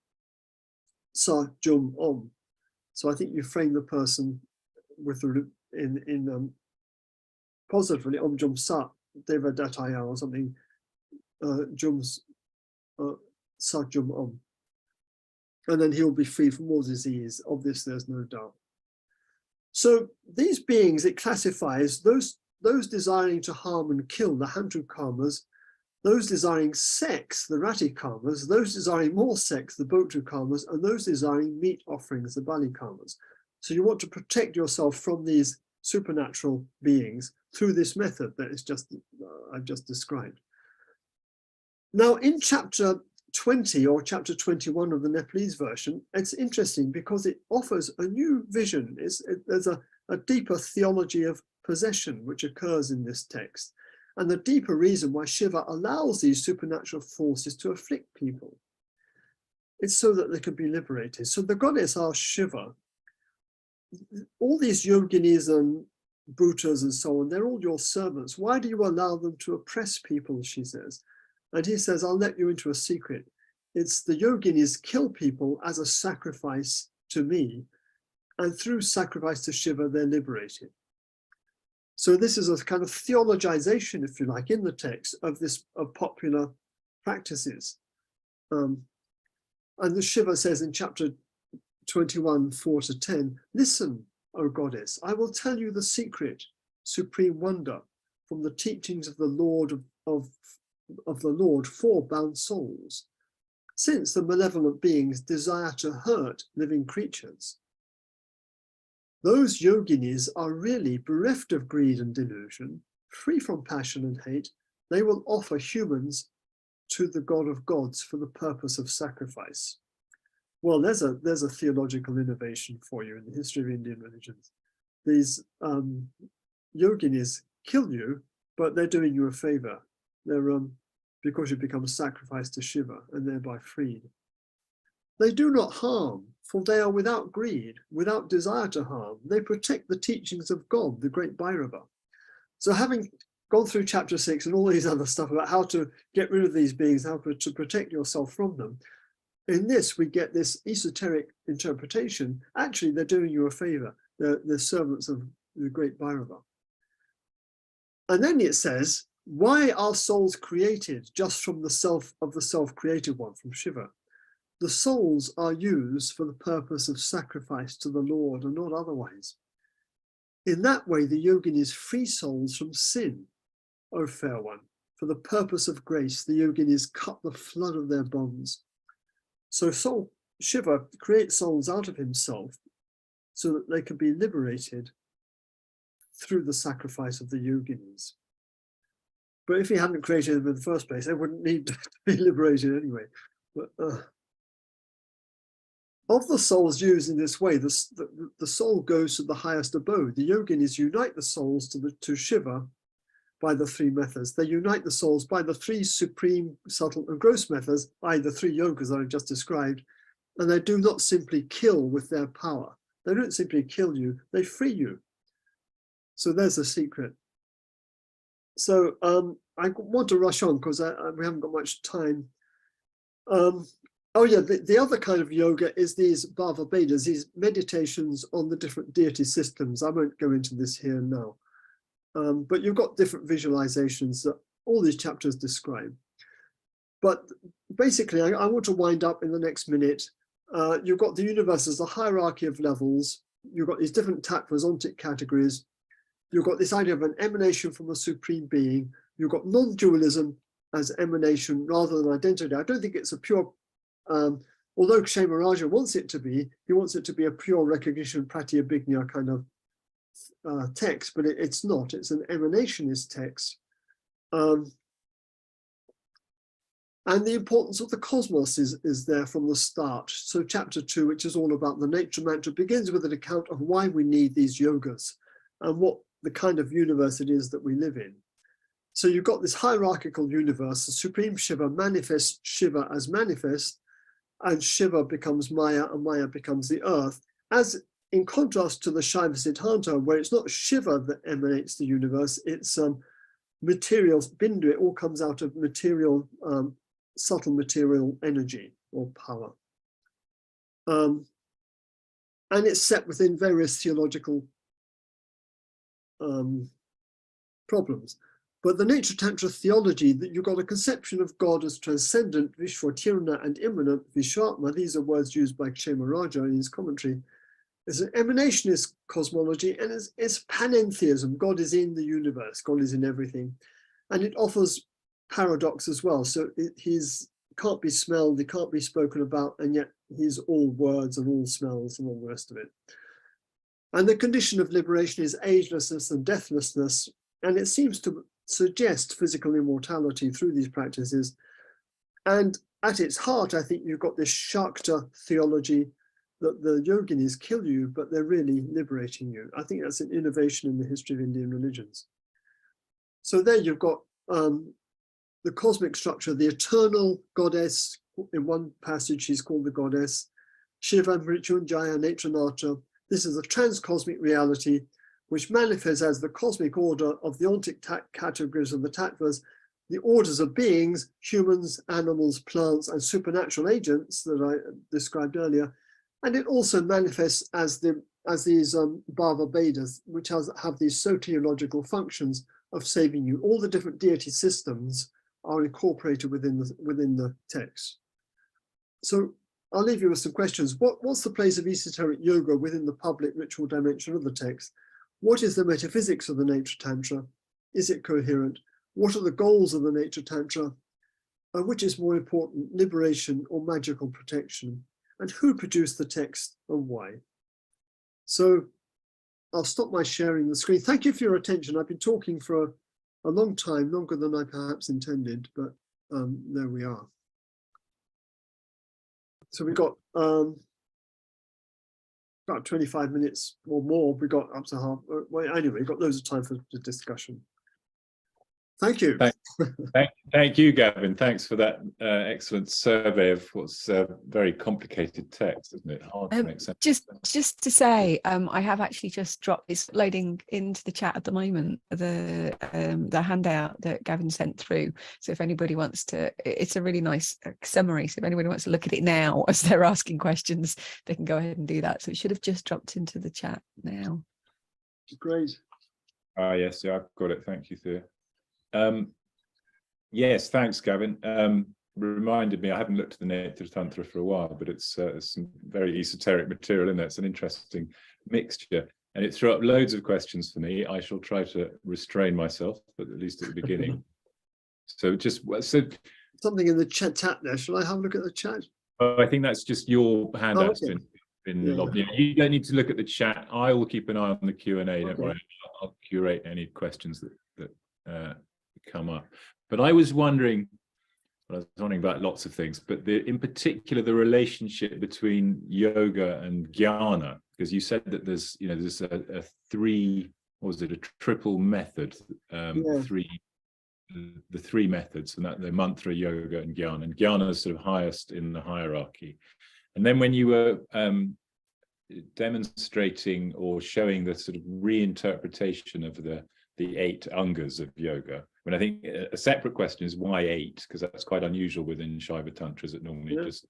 Sa Jum Om. So I think you frame the person with positively Om Jum Sa Deva Dataya or something. Sa Jum Om. And then he'll be free from all disease. Of this, there's no doubt. So these beings, it classifies those desiring to harm and kill, the Hantu karmas, those desiring sex, the Rati karmas, those desiring more sex, the Bhoktu karmas, and those desiring meat offerings, the Bali karmas. So you want to protect yourself from these supernatural beings through this method that is I've just described. Now in chapter 20 or chapter 21 of the Nepalese version, it's interesting because it offers a new vision. There's a deeper theology of possession which occurs in this text, and the deeper reason why Shiva allows these supernatural forces to afflict people. It's so that they can be liberated. So the goddess asks Shiva, all these yoginis and bhutas and so on, they're all your servants. Why do you allow them to oppress people, she says? And he says, I'll let you into a secret. It's the yoginis kill people as a sacrifice to me, and through sacrifice to Shiva, they're liberated. So this is a kind of theologization, if you like, in the text of popular practices. And the Shiva says in chapter 21, 4-10, listen, O goddess, I will tell you the secret, supreme wonder, from the teachings of the Lord of the Lord for bound souls, since the malevolent beings desire to hurt living creatures. Those yoginis are really bereft of greed and delusion, free from passion and hate. They will offer humans to the God of gods for the purpose of sacrifice. Well, there's a theological innovation for you in the history of Indian religions. These yoginis kill you, but they're doing you a favor. They're because you become a sacrifice to Shiva and thereby freed. They do not harm, for they are without greed, without desire to harm. They protect the teachings of God, the great Bhairava. So having gone through chapter 6 and all these other stuff about how to get rid of these beings, how to protect yourself from them, in this we get this esoteric interpretation. Actually, they're doing you a favor. They're servants of the great Bhairava. And then it says, why are souls created just from the self of the self-created one, from Shiva? The souls are used for the purpose of sacrifice to the Lord and not otherwise. In that way, the yoginis free souls from sin, O fair one. For the purpose of grace, the yoginis cut the flood of their bonds. So Shiva creates souls out of himself so that they can be liberated through the sacrifice of the yoginis. But if he hadn't created them in the first place, they wouldn't need to be liberated anyway. But, of the souls used in this way, the soul goes to the highest abode. The yoginis unite the souls to Shiva by the three methods. They unite the souls by the three supreme, subtle, and gross methods, i.e. the three yogas that I just described, and they do not simply kill with their power. They don't simply kill you, they free you. So there's a secret. So I want to rush on because we haven't got much time. Oh yeah, the other kind of yoga is these bhava vedas, these meditations on the different deity systems. I won't go into this here now. But you've got different visualizations that all these chapters describe. But basically, I want to wind up in the next minute. You've got the universe as a hierarchy of levels. You've got these different tattvas, ontic categories. You've got this idea of an emanation from a supreme being. You've got non-dualism as emanation rather than identity. I don't think it's a pure, although Kshemarajah wants it to be, he wants it to be a pure recognition, pratyabhijna kind of text, but it's not. It's an emanationist text. And the importance of the cosmos is there from the start. So chapter 2, which is all about the Netra-tantra, begins with an account of why we need these yogas and what the kind of universe it is that we live in. So you've got this hierarchical universe. The Supreme Shiva manifests Shiva as manifest, and Shiva becomes Maya, and Maya becomes the earth. As in contrast to the Shaiva Siddhanta, where it's not Shiva that emanates the universe, it's materials, bindu, it all comes out of material, subtle material energy or power. And it's set within various theological problems. But the Netra-tantra theology, that you've got a conception of God as transcendent, Vishwatirna, and immanent, Vishatma, these are words used by Kshemarajah in his commentary, is an emanationist cosmology, and it's panentheism. God is in the universe, God is in everything. And it offers paradox as well. So he's can't be smelled, he can't be spoken about, and yet he's all words and all smells and all the rest of it. And the condition of liberation is agelessness and deathlessness, and it seems to suggest physical immortality through these practices. And at its heart, I think you've got this Shakta theology that the yoginis kill you, but they're really liberating you. I think that's an innovation in the history of Indian religions. So there you've got the cosmic structure, the eternal goddess. In one passage, she's called the goddess, Shiva, Mrityunjaya, Netra-tantra. This is a transcosmic reality which manifests as the cosmic order of the ontic categories of the tattvas. the orders of beings, humans, animals, plants, and supernatural agents that I described earlier. And it also manifests as these bhava Vedas, which have these soteriological functions of saving you. All the different deity systems are incorporated within the text. So I'll leave you with some questions. What's the place of esoteric yoga within the public ritual dimension of the text? What is the metaphysics of the Netra-tantra? Is it coherent? What are the goals of the Netra-tantra? Which is more important, liberation or magical protection? And who produced the text and why? So I'll stop my sharing the screen. Thank you for your attention. I've been talking for a long time, longer than I perhaps intended, but there we are. So we got about 25 minutes or more. We got up to half. Well, anyway, we got loads of time for the discussion. Thank you. Thank you, Gavin. Thanks for that excellent survey of what's a very complicated text, isn't it? Hard to make sense. Just to say, I have actually just dropped, it's loading into the chat at the moment, the handout that Gavin sent through. So if anybody wants to, it's a really nice summary. So if anybody wants to look at it now as they're asking questions, they can go ahead and do that. So it should have just dropped into the chat now. Great. Yes, yeah, I've got it. Thank you, Thea. Yes, thanks, Gavin. Reminded me, I haven't looked at the Netra-tantra for a while, but it's some very esoteric material in there. It's an interesting mixture, and it threw up loads of questions for me. I shall try to restrain myself, but at least at the beginning. So something in the chat there. Shall I have a look at the chat? I think that's just your handout's okay. been logged in. You don't need to look at the chat. I will keep an eye on the Q&A. Don't worry. I'll curate any questions that come up. But I was wondering about lots of things, but in particular the relationship between yoga and jnana, because you said that there's a triple method, the three methods, and that the mantra, yoga, and jnana is sort of highest in the hierarchy. And then when you were demonstrating or showing the sort of reinterpretation of the 8 angas of yoga, when I think a separate question is why 8, because that's quite unusual within Shaiva Tantras. It normally just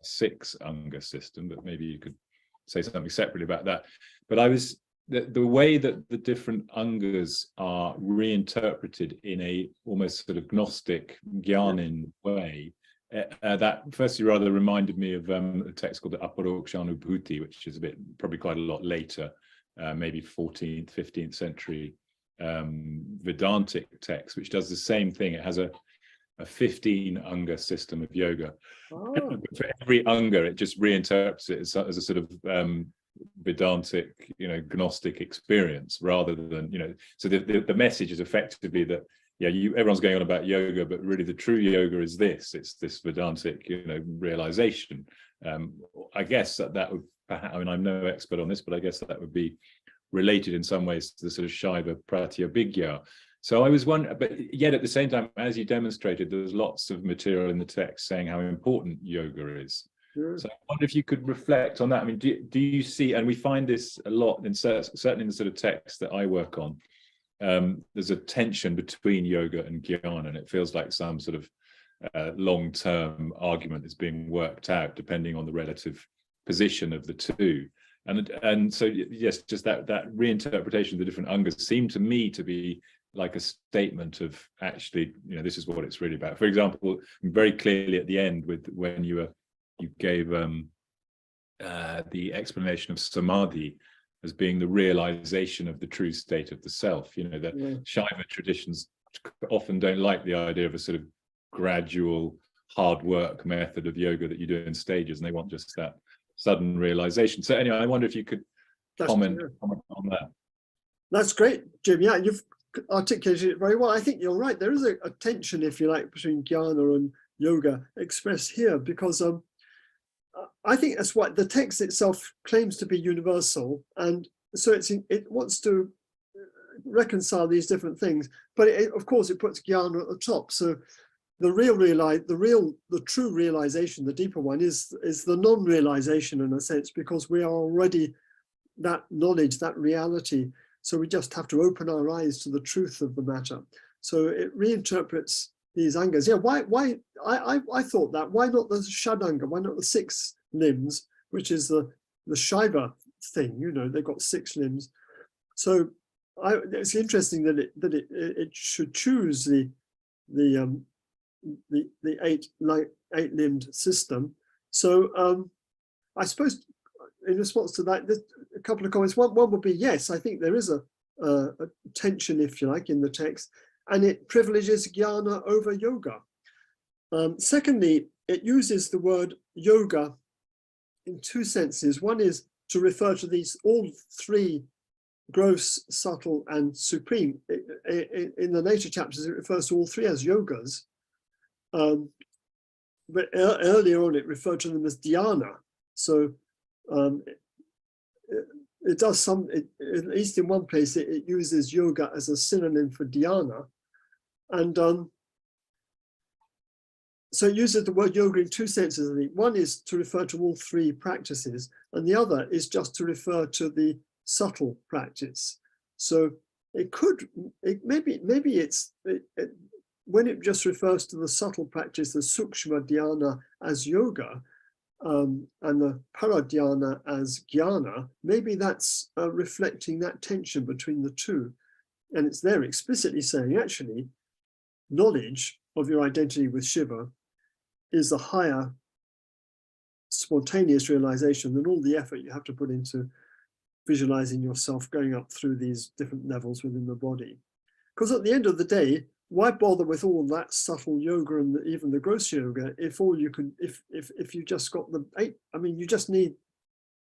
6 anga system, but maybe you could say something separately about that. But I was the way that the different angas are reinterpreted in a almost sort of Gnostic Jnanin way, that firstly rather reminded me of a text called the Aparokshanubhuti, which is probably quite a lot later, maybe 14th, 15th century Vedantic text, which does the same thing. It has a 15 anga system of yoga. But for every anga, it just reinterprets it as a sort of Vedantic, Gnostic experience, rather than, so the message is effectively that everyone's going on about yoga, but really the true yoga is this. It's this Vedantic, realization. I guess that would, I'm no expert on this, but I guess that would be related in some ways to the sort of Shaiva Pratyabhigya. So I was wondering, but yet at the same time, as you demonstrated, there's lots of material in the text saying how important yoga is. Sure. So I wonder if you could reflect on that. I mean, do you see, and we find this a lot, certainly in the sort of text that I work on, there's a tension between yoga and jnana, and it feels like some sort of long-term argument is being worked out depending on the relative position of the two. And so, yes, just that reinterpretation of the different angas seemed to me to be like a statement of actually, this is what it's really about. For example, very clearly at the end when you gave the explanation of samadhi as being the realization of the true state of the self. That Shaiva traditions often don't like the idea of a sort of gradual hard work method of yoga that you do in stages, and they want just that sudden realization. So anyway, I wonder if you could comment on that. That's great, Jim. Yeah, you've articulated it very well. I think you're right. There is a tension, if you like, between jnana and yoga expressed here, because I think that's what the text itself claims to be universal, and so it wants to reconcile these different things. But of course, it puts jnana at the top. So the true realization, the deeper one, is the non-realization in a sense, because we are already that knowledge, that reality. So we just have to open our eyes to the truth of the matter. So it reinterprets these angas. Yeah, why I thought that, why not the Shadanga? Why not the 6 limbs, which is the Shiva thing, you know, they've got 6 limbs. So it's interesting that it should choose the 8-limbed system. So I suppose in response to that, there's a couple of comments. One would be, yes, I think there is a tension, if you like, in the text, and it privileges jnana over yoga. Secondly, it uses the word yoga in 2 senses. One is to refer to these all 3, gross, subtle, and supreme. In the later chapters, it refers to all 3 as yogas. But earlier on, it referred to them as dhyana. So it does at least in one place, it uses yoga as a synonym for dhyana. And so it uses the word yoga in 2 senses, I think. One is to refer to all 3 practices, and the other is just to refer to the subtle practice. So maybe when it just refers to the subtle practice, the sukshma dhyana as yoga, and the paradhyana as jnana, maybe that's reflecting that tension between the 2. And it's there explicitly saying, actually, knowledge of your identity with Shiva is a higher spontaneous realization than all the effort you have to put into visualizing yourself going up through these different levels within the body. Because at the end of the day, why bother with all that subtle yoga and even the gross yoga if all you can, if you just got the 8, I mean, you just need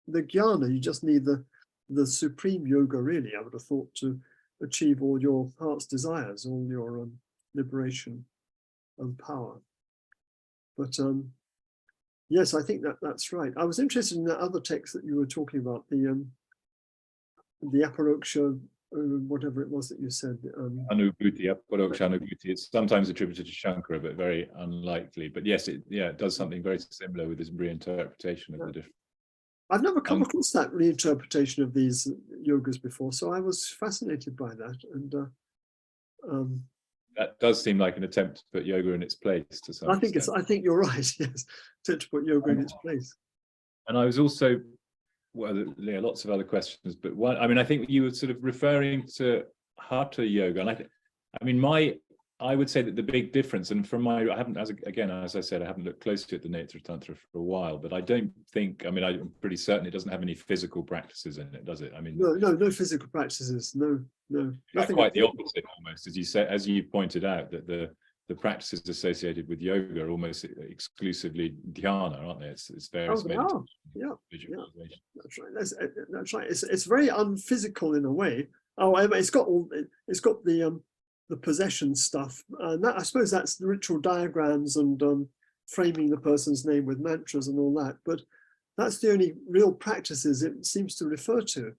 the jnana, you just need the supreme yoga, really, I would have thought, to achieve all your heart's desires, all your liberation and power. But yes, I think that's right. I was interested in that other text that you were talking about, the aparoksha, whatever it was that you said. Anubhuti, aparoksha anubhuti. It's sometimes attributed to Shankara, but very unlikely. But yes, it does something very similar with this reinterpretation of the different. I've never come across that reinterpretation of these yogas before, so I was fascinated by that. And that does seem like an attempt to put yoga in its place to some extent. I think you're right. Yes, to put yoga in its place. And I was also, well, there are lots of other questions, but one, I mean, I think you were sort of referring to hatha yoga, and I mean, I would say that the big difference, and from my, I haven't, as I said, I haven't looked closely at the Netra-tantra for a while, but I don't think, I mean, I'm pretty certain it doesn't have any physical practices in it, does it? I mean, no physical practices, no. Nothing. Quite the opposite, almost, as you pointed out, that the practices associated with yoga are almost exclusively dhyana, aren't they? It's various meditation, visualization. That's right. That's right. It's very unphysical in a way. Oh, it's got the possession stuff, and that, I suppose, that's the ritual diagrams and framing the person's name with mantras and all that. But that's the only real practices it seems to refer to.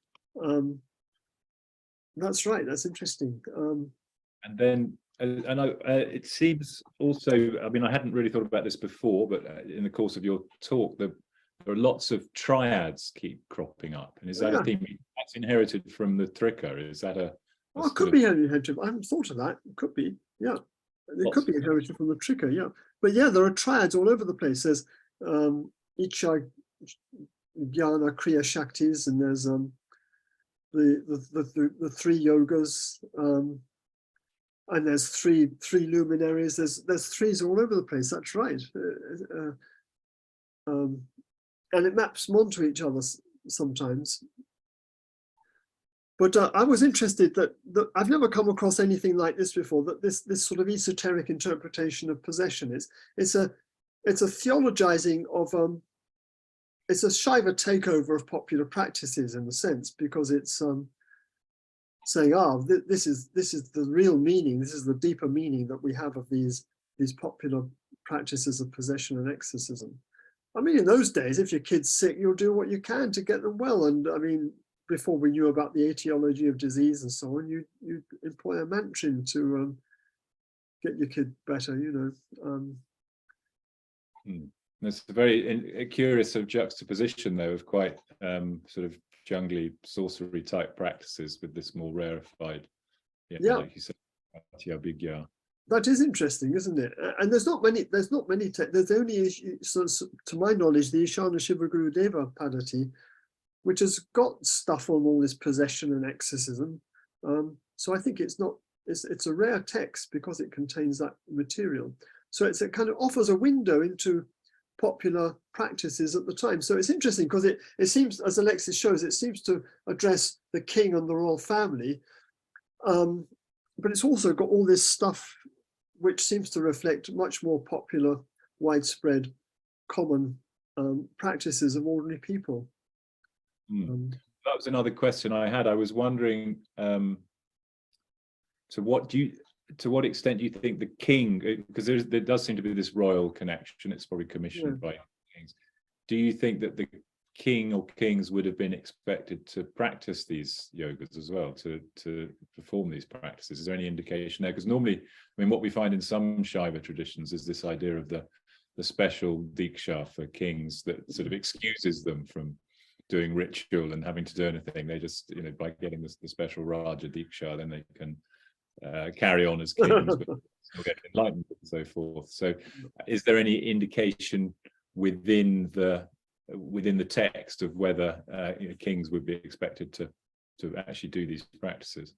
That's right. That's interesting. And then, it seems also, I mean, I hadn't really thought about this before, but in the course of your talk, there are lots of triads keep cropping up. And is that a theme that's inherited from the Trika? Is that a it could be inherited. I haven't thought of that. It could be, yeah. It could be inherited from the Trika, yeah. But yeah, there are triads all over the place. There's Icha, Jnana, Kriya, Shaktis, and there's the 3 yogas, and there's three luminaries. There's 3s all over the place. That's right. And it maps them onto each other sometimes. But I was interested that I've never come across anything like this before, that this sort of esoteric interpretation of possession it's a theologizing of it's a Shiva takeover of popular practices, in a sense, because it's saying, this is the real meaning, this is the deeper meaning that we have of these popular practices of possession and exorcism. I mean, in those days, if your kid's sick, you'll do what you can to get them well. And I mean, before we knew about the etiology of disease and so on, you employ a mantra to get your kid better, you know. It's a very curious sort of juxtaposition, though, of quite sort of jungly sorcery type practices with this more rarefied, like you said, That is interesting, isn't it? And there's not many. There's only, to my knowledge, the Ishana Shiva Guru Deva Padati, which has got stuff on all this possession and exorcism. So I think it's a rare text because it contains that material. So it kind of offers a window into popular practices at the time. So it's interesting because it seems, as Alexis shows, it seems to address the king and the royal family, but it's also got all this stuff which seems to reflect much more popular, widespread, common practices of ordinary people. That was another question I had. I was wondering, to what extent do you think the king, because there does seem to be this royal connection, it's probably commissioned by kings. Do you think that the king or kings would have been expected to practice these yogas as well, to perform these practices? Is there any indication there? Because normally, I mean, what we find in some Shaiva traditions is this idea of the special diksha for kings that sort of excuses them from doing ritual and having to do anything. They just, by getting the special Raja diksha, then they can carry on as kings, but still get enlightened and so forth. So is there any indication within the text of whether kings would be expected to actually do these practices?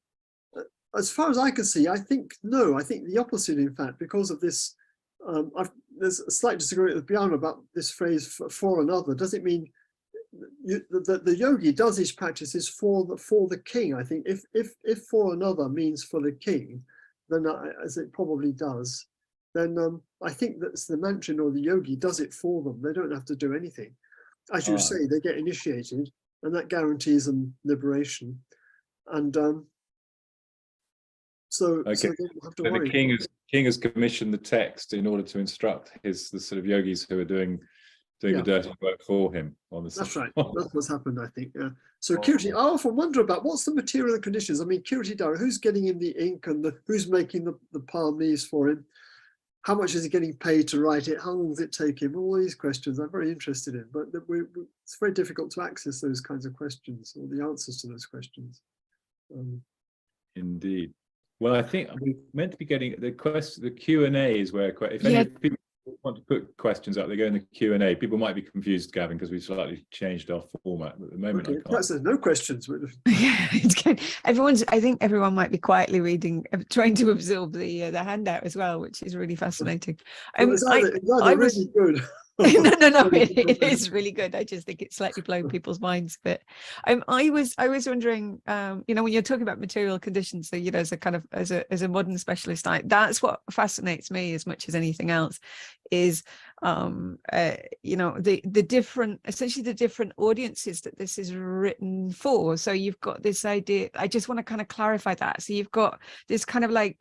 As far as I can see, I think no. I think the opposite, in fact, because of this. There's a slight disagreement with Bjarne about this phrase "for another." Does it mean the yogi does these practices for the king? I think if for another means for the king, then as it probably does, then I think that's the mantra or the yogi does it for them. They don't have to do anything. As you say, they get initiated, and that guarantees them liberation. And so they don't have to worry. The king has commissioned the text in order to instruct the sort of yogis who are doing the dirty work for him. That's right. That's what's happened, I think. Yeah. So Kirti, I often wonder about what's the material conditions. I mean, Kirti Dara, who's getting him the ink and who's making the palm leaves for him? How much is he getting paid to write it? How long does it take him? All these questions I'm very interested in, but it's very difficult to access those kinds of questions or the answers to those questions. Indeed. Well, I think we're meant to be getting the Q&A is where if any people want to put questions up, they go in the Q&A. People might be confused, Gavin, because we've slightly changed our format. But at the moment, okay. There's no questions. Yeah, it's good. I think everyone might be quietly reading, trying to absorb the handout as well, which is really fascinating. It's really good. No, it is really good. I just think it's slightly blown people's minds a bit. I was wondering, when you're talking about material conditions, so as a kind of as a modern specialist, that's what fascinates me as much as anything else, is the different audiences that this is written for. So you've got this idea. I just want to kind of clarify that. So you've got this kind of like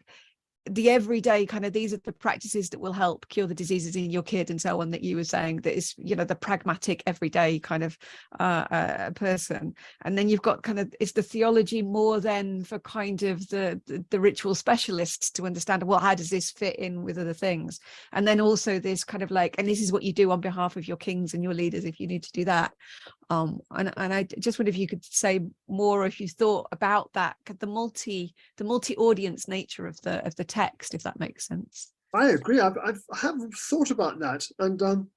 the everyday kind of, these are the practices that will help cure the diseases in your kid and so on, that you were saying, that is the pragmatic everyday kind of person. And then you've got kind of, it's the theology more than for kind of the ritual specialists to understand, well, how does this fit in with other things? And then also this kind of like, and this is what you do on behalf of your kings and your leaders if you need to do that. And I just wonder if you could say more, if you thought about that, the multi-audience nature of the text, if that makes sense. I agree. I have thought about that, and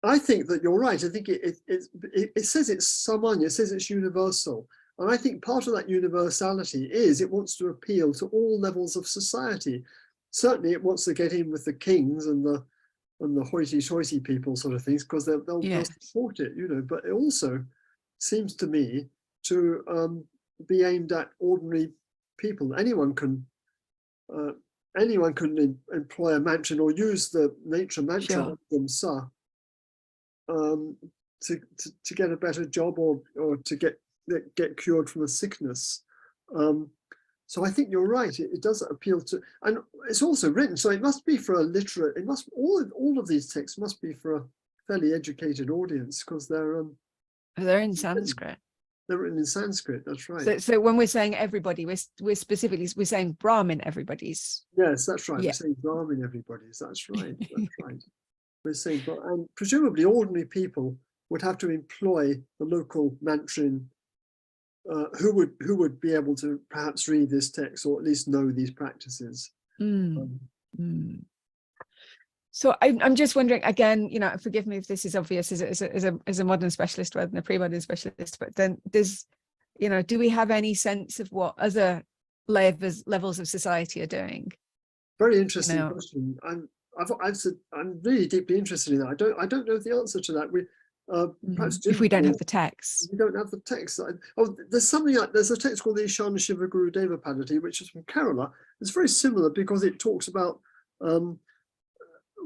I think that you're right. I think it says it's samanya, it says it's universal, and I think part of that universality is it wants to appeal to all levels of society. Certainly, it wants to get in with the kings and the hoity-toity people sort of things, because they'll support it, But it also seems to me to be aimed at ordinary people. Anyone can employ a mantra or use the nature mantra themselves to get a better job or to get cured from a sickness. So I think you're right. It does appeal to, and it's also written, so it must be for a literate. It must all of these texts must be for a fairly educated audience, because they're in Sanskrit. They're written in Sanskrit. That's right. So when we're saying everybody, we're specifically saying Brahmin everybody's. Yes, that's right. We're saying Brahmin everybody's. That's right. That's right. We're saying, and presumably ordinary people would have to employ the local mantrin who would be able to perhaps read this text or at least know these practices. So I'm just wondering again, forgive me if this is obvious as a modern specialist rather than a pre-modern specialist, but then do we have any sense of what other levels of society are doing? Very interesting question. I'm really deeply interested in that. I don't know the answer to that. Perhaps if we don't have the text. We don't have the text. There's a text called the Ishana Shiva Guru Deva Padati, which is from Kerala. It's very similar because it talks about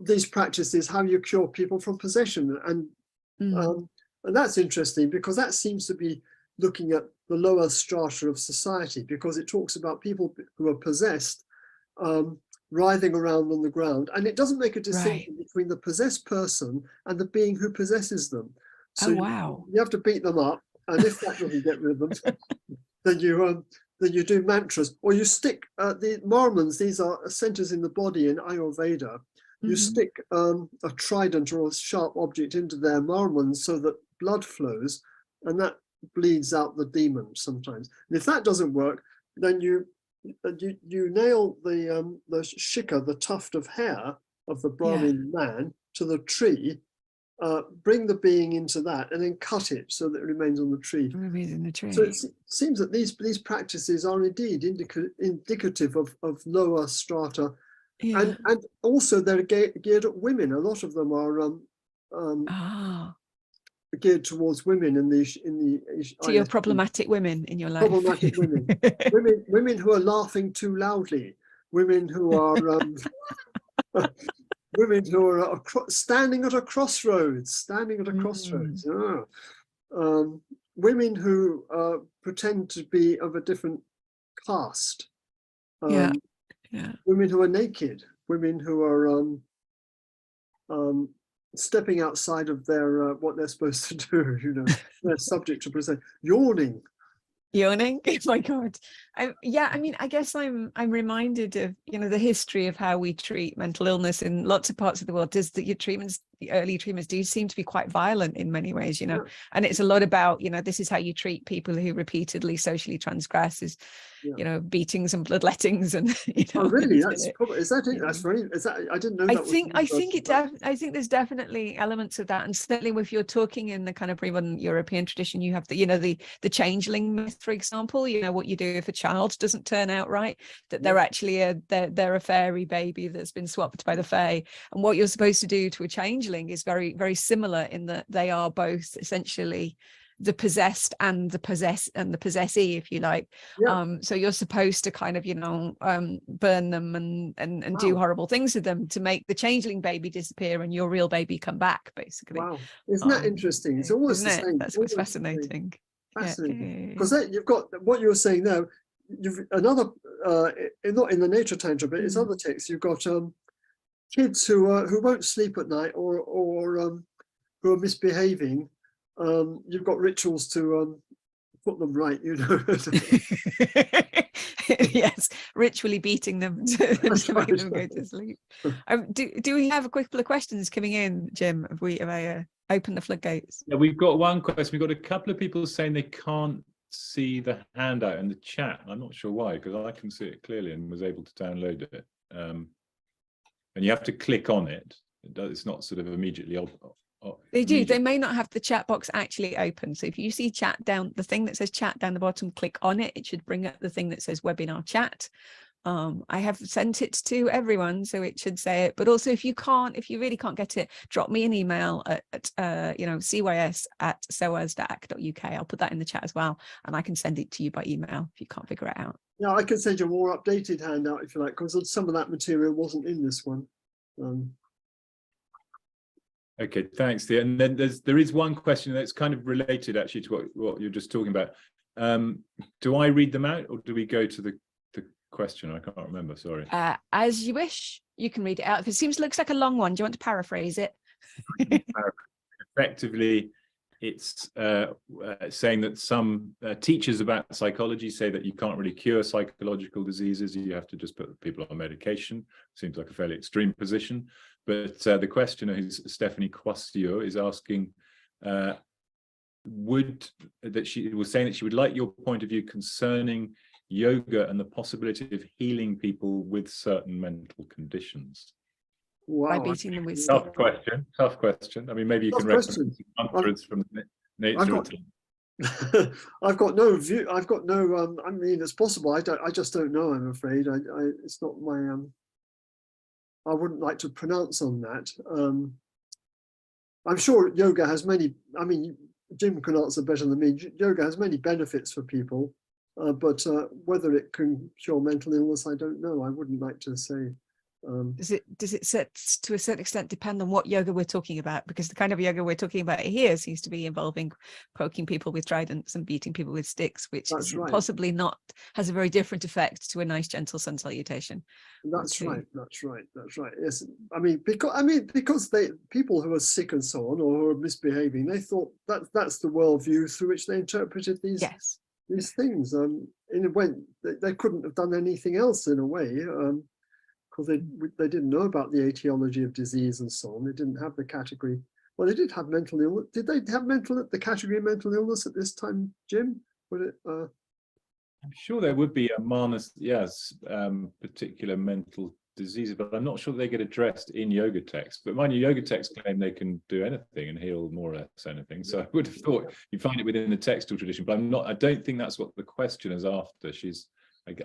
these practices, how you cure people from possession, and that's interesting because that seems to be looking at the lower strata of society, because it talks about people who are possessed writhing around on the ground, and it doesn't make a distinction between the possessed person and the being who possesses them. So you have to beat them up, and if that doesn't get rid of them, then you do mantras, or you stick the Mormons. These are centers in the body in Ayurveda. You stick a trident or a sharp object into their Mormons so that blood flows, and that bleeds out the demon sometimes. And if that doesn't work, then you nail the shikha, the tuft of hair of the Brahmin man, to the tree, bring the being into that, and then cut it so that it remains on the tree. So it seems that these practices are indeed indicative of lower strata, and also they're geared at women. A lot of them are geared towards women in the so you're problematic women in your life. Problematic women. women who are laughing too loudly, women who are women who are standing at a crossroads, women who pretend to be of a different caste, women who are naked, women who are stepping outside of their what they're supposed to do, they're subject to present, yawning. Oh my God. I guess I'm reminded of the history of how we treat mental illness in lots of parts of the world. The early treatments do seem to be quite violent in many ways, and it's a lot about this is how you treat people who repeatedly socially transgress, is beatings and bloodlettings, and oh really, that's probably, is that it? That's very, is that, I didn't know that. I think there's definitely elements of that, and certainly if you're talking in the kind of pre-modern European tradition, you have the changeling myth, for example. What you do if a child doesn't turn out right, that they're actually they're a fairy baby that's been swapped by the fae, and what you're supposed to do to a changeling is very, very similar in that they are both essentially the possessed and the possessee, if you like. So you're supposed to kind of burn them and do horrible things to them to make the changeling baby disappear and your real baby come back, basically. Wow, isn't that interesting? It's almost the same. That's what's fascinating. Fascinating, because you've got what you were saying now. You've another not in the Netra-tantra, but it's other texts. You've got kids who won't sleep at night or who are misbehaving. You've got rituals to put them right, Yes, ritually beating them to make them go to sleep. Do we have a couple of questions coming in, Jim? Have I opened the floodgates? Yeah, we've got one question. We've got a couple of people saying they can't see the handout in the chat. I'm not sure why, because I can see it clearly and was able to download it. And you have to click on it. It's not sort of immediately. They do. They may not have the chat box actually open. So if you see chat down, the thing that says chat down the bottom, click on it. It should bring up the thing that says webinar chat. I have sent it to everyone, so it should say it. But also, if you really can't get it, drop me an email at cys@soas.ac.uk. I'll put that in the chat as well, and I can send it to you by email if you can't figure it out. Yeah, I can send you a more updated handout if you like, because some of that material wasn't in this one. Okay, thanks, Thea. And then there is one question that's kind of related actually to what you're just talking about. Do I read them out, or do we go to the question? I can't remember, sorry. As you wish, you can read it out. If it looks like a long one, do you want to paraphrase it? Effectively, it's saying that some teachers about psychology say that you can't really cure psychological diseases. You have to just put people on medication. Seems like a fairly extreme position. But the questioner, who's Stephanie Quastio, is asking, she was saying that she would like your point of view concerning yoga and the possibility of healing people with certain mental conditions. Wow. By beating them with Tough sticks. question. I mean, maybe you Tough can reference question. mantras from Netra-tantra. I've got no view. I've got no. I mean, it's possible. I just don't know. I'm afraid. It's not my. I wouldn't like to pronounce on that. I'm sure yoga has many. I mean, Jim can answer better than me. Yoga has many benefits for people, but whether it can cure mental illness, I don't know. I wouldn't like to say. Does it to a certain extent depend on what yoga we're talking about? Because the kind of yoga we're talking about here seems to be involving poking people with tridents and beating people with sticks, which is possibly not, has a very different effect to a nice gentle sun salutation. That's right. Yes, I mean because people who are sick and so on, or who are misbehaving, they thought that's the worldview through which they interpreted these these things. In a way, they couldn't have done anything else in a way. Because they didn't know about the etiology of disease and so on. They didn't have the category. Well, they did have mental illness. Did they have the category of mental illness at this time, Jim? Would it? I'm sure there would be a manas, particular mental diseases, but I'm not sure they get addressed in yoga texts. But mind you, yoga texts claim they can do anything and heal more or less anything. So I would have thought you find it within the textual tradition, but I don't think that's what the question is after.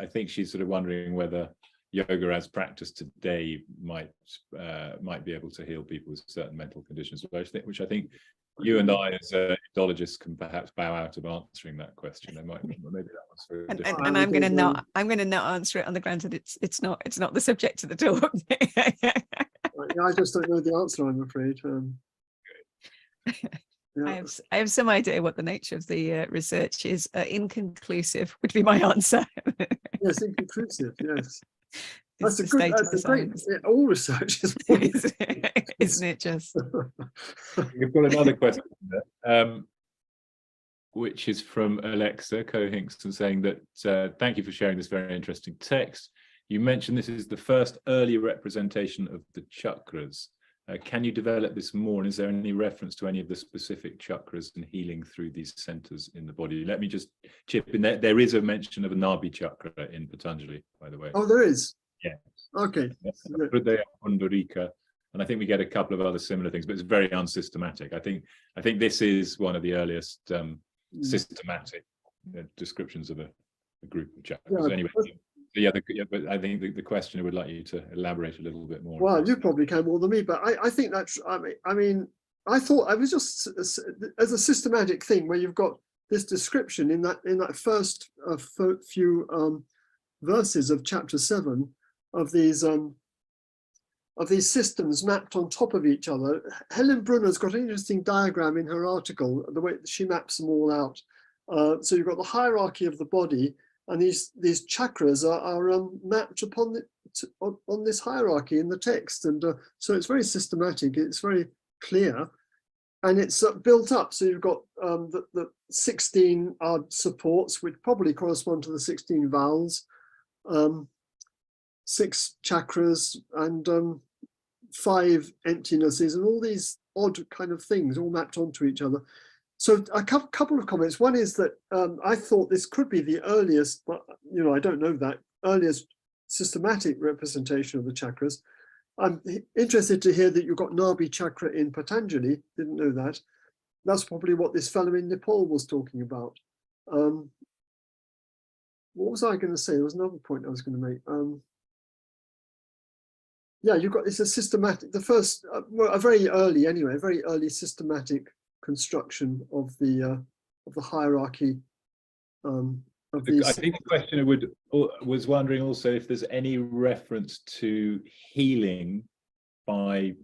I think she's sort of wondering whether yoga as practice today might be able to heal people with certain mental conditions, which I think you and I as Indologists can perhaps bow out of answering that question. Maybe that was for and I'm going to not answer it on the grounds that it's not the subject of the talk. I just don't know the answer, I'm afraid. I have some idea what the nature of the research is. Inconclusive would be my answer. Yes, inconclusive. Yes. That's a great. All research is, isn't it? Just. We've got another question there, which is from Alexa Cohingston, saying that thank you for sharing this very interesting text. You mentioned this is the first early representation of the chakras. Can you develop this more? And is there any reference to any of the specific chakras and healing through these centers in the body? Let me just chip in there. There is a mention of a Nabi chakra in Patanjali, by the way. Oh, there is? Yeah. Okay. And I think we get a couple of other similar things, but it's very unsystematic. I think this is one of the earliest systematic descriptions of a group of chakras. Yeah, anyway. But I think the questioner would like you to elaborate a little bit more. Well, you probably can more than me, but I think that's, I mean, I thought I was just as a systematic thing where you've got this description in that first few verses of chapter 7 of these systems mapped on top of each other. Helen Brunner's got an interesting diagram in her article, the way she maps them all out. So you've got the hierarchy of the body, and these chakras are mapped upon on this hierarchy in the text, and so it's very systematic. It's very clear, and it's built up. So you've got the 16 supports, which probably correspond to the 16 vowels, 6 chakras, and 5 emptinesses, and all these odd kind of things all mapped onto each other. So a couple of comments. One is that I thought this could be the earliest, but I don't know that, earliest systematic representation of the chakras. I'm interested to hear that you've got Nabi chakra in Patanjali. Didn't know that. That's probably what this fellow in Nepal was talking about. What was I going to say? There was another point I was going to make. Yeah, it's a systematic, the first, a very early systematic construction of the hierarchy of these. I think the questioner was wondering also if there's any reference to healing by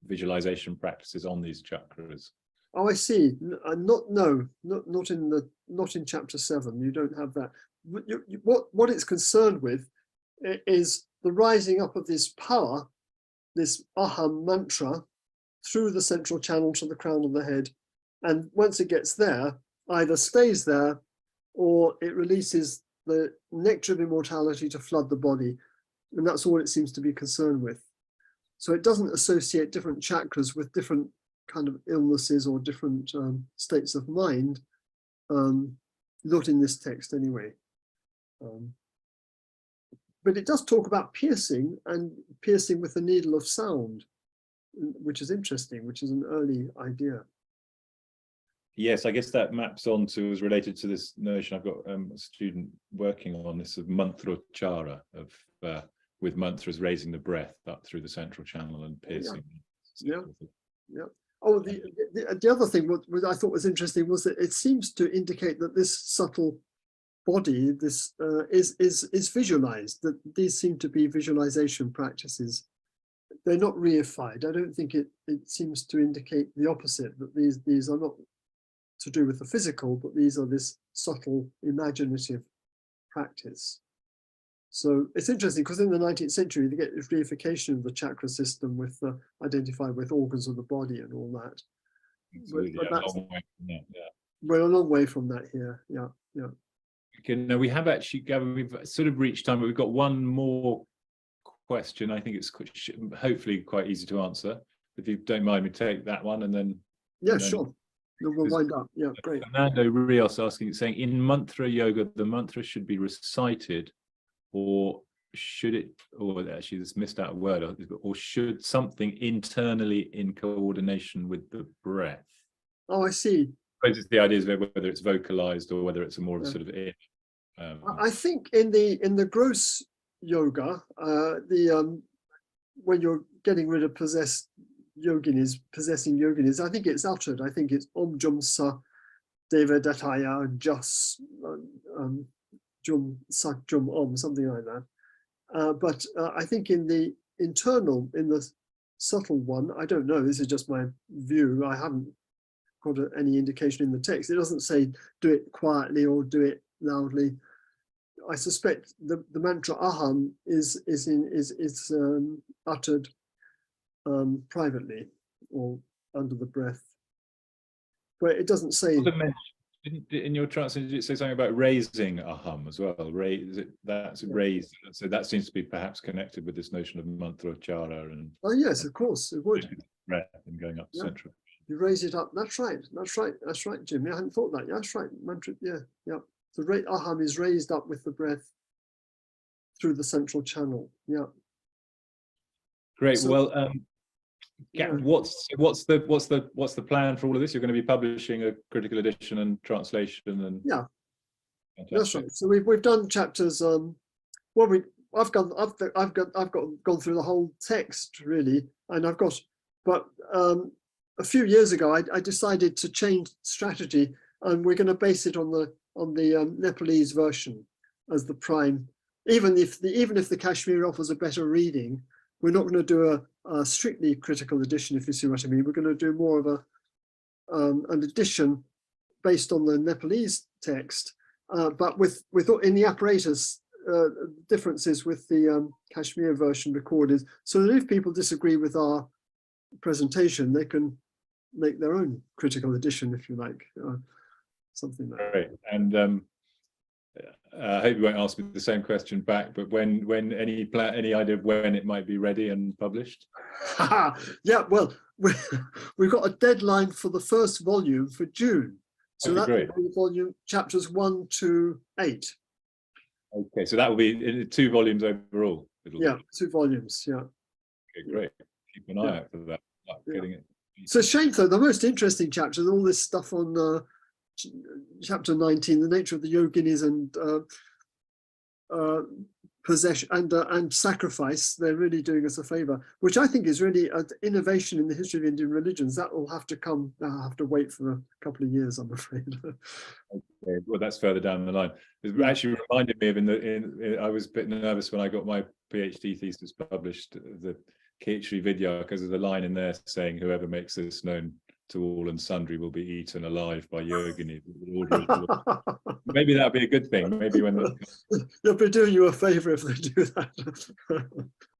visualization practices on these chakras. Oh, I see. Not in chapter 7. You don't have that. What it's concerned with is the rising up of this power, this aham mantra, through the central channel to the crown of the head. And once it gets there, either stays there or it releases the nectar of immortality to flood the body. And that's all it seems to be concerned with. So it doesn't associate different chakras with different kind of illnesses or different states of mind, not in this text anyway. But it does talk about piercing, and piercing with the needle of sound, which is interesting, which is an early idea. Yes, I guess that maps on to, is related to this notion. I've got a student working on this of mantra-chara, of with mantras raising the breath up through the central channel and piercing. Yeah. Oh, the other thing what I thought was interesting was that it seems to indicate that this subtle body, this is visualized, that these seem to be visualization practices. They're not reified. I don't think it seems to indicate the opposite, that these are not to do with the physical, but these are this subtle imaginative practice. So it's interesting because in the 19th century, they get reification of the chakra system with identified with organs of the body and all that. But that's, a long way from that, yeah. We're a long way from that here. Yeah. Okay, now we have actually, Gavin, we've sort of reached time, but we've got one more question. I think it's hopefully quite easy to answer. If you don't mind, we take that one and then. Yeah, sure. We'll wind up. Yeah, great. Fernando Rios saying, in mantra yoga, the mantra should be recited, or should it, or actually this missed out a word, or should something internally in coordination with the breath? Oh, I see. It's the idea is whether it's vocalized or whether it's a more of a sort of I think in the gross yoga, when you're getting rid of possessing yoginis, I think it's uttered. I think it's Om Jum Sa Deva Dataya Jas Jum Sak Jum Om, something like that. But I think in the internal, in the subtle one, I don't know, this is just my view, I haven't got any indication in the text. It doesn't say do it quietly or do it loudly. I suspect the mantra aham is uttered privately or under the breath, but it doesn't say. In your translation, did it say something about raising aham as well? That's raised. So that seems to be perhaps connected with this notion of mantra-chara and. Oh yes, of course it would. Breath and going up central. You raise it up. That's right, Jimmy. I hadn't thought that. Yeah, that's right. Mantra. Yeah. The aham is raised up with the breath through the central channel. Yeah. Great. So, well, what's the plan for all of this? You're going to be publishing a critical edition and translation and. Yeah. Fantastic. That's right. So we've done chapters. I've gone through the whole text really, and I've got, but a few years ago I decided to change strategy, and we're going to base it on the Nepalese version as the prime. Even if the Cachemira offers a better reading, we're not going to do a strictly critical edition, if you see what I mean. We're going to do more of an edition based on the Nepalese text, but with in the apparatus differences with the Cachemira version recorded, so that if people disagree with our presentation, they can make their own critical edition, if you like. Something like that. Great. And I hope you won't ask me the same question back, but when any idea of when it might be ready and published? Yeah, well, we've got a deadline for the first volume for June. So that will be volume chapters 1 to 8. Okay, so that will be in 2 volumes overall. 2 volumes, yeah. Okay, great. Keep an eye out for that. Getting it. So shame though, the most interesting chapters, all this stuff on chapter 19, the nature of the yoginis and possession and sacrifice, they're really doing us a favor, which I think is really an innovation in the history of Indian religions. That will have to come. I'll have to wait for a couple of years, I'm afraid. Okay, well, that's further down the line. It actually reminded me of I was a bit nervous when I got my PhD thesis published, the Khichdi Vidya, because of the line in there saying whoever makes this known to all and sundry will be eaten alive by yoginis. Maybe that'd be a good thing. Maybe when they'll be doing you a favor if they do that.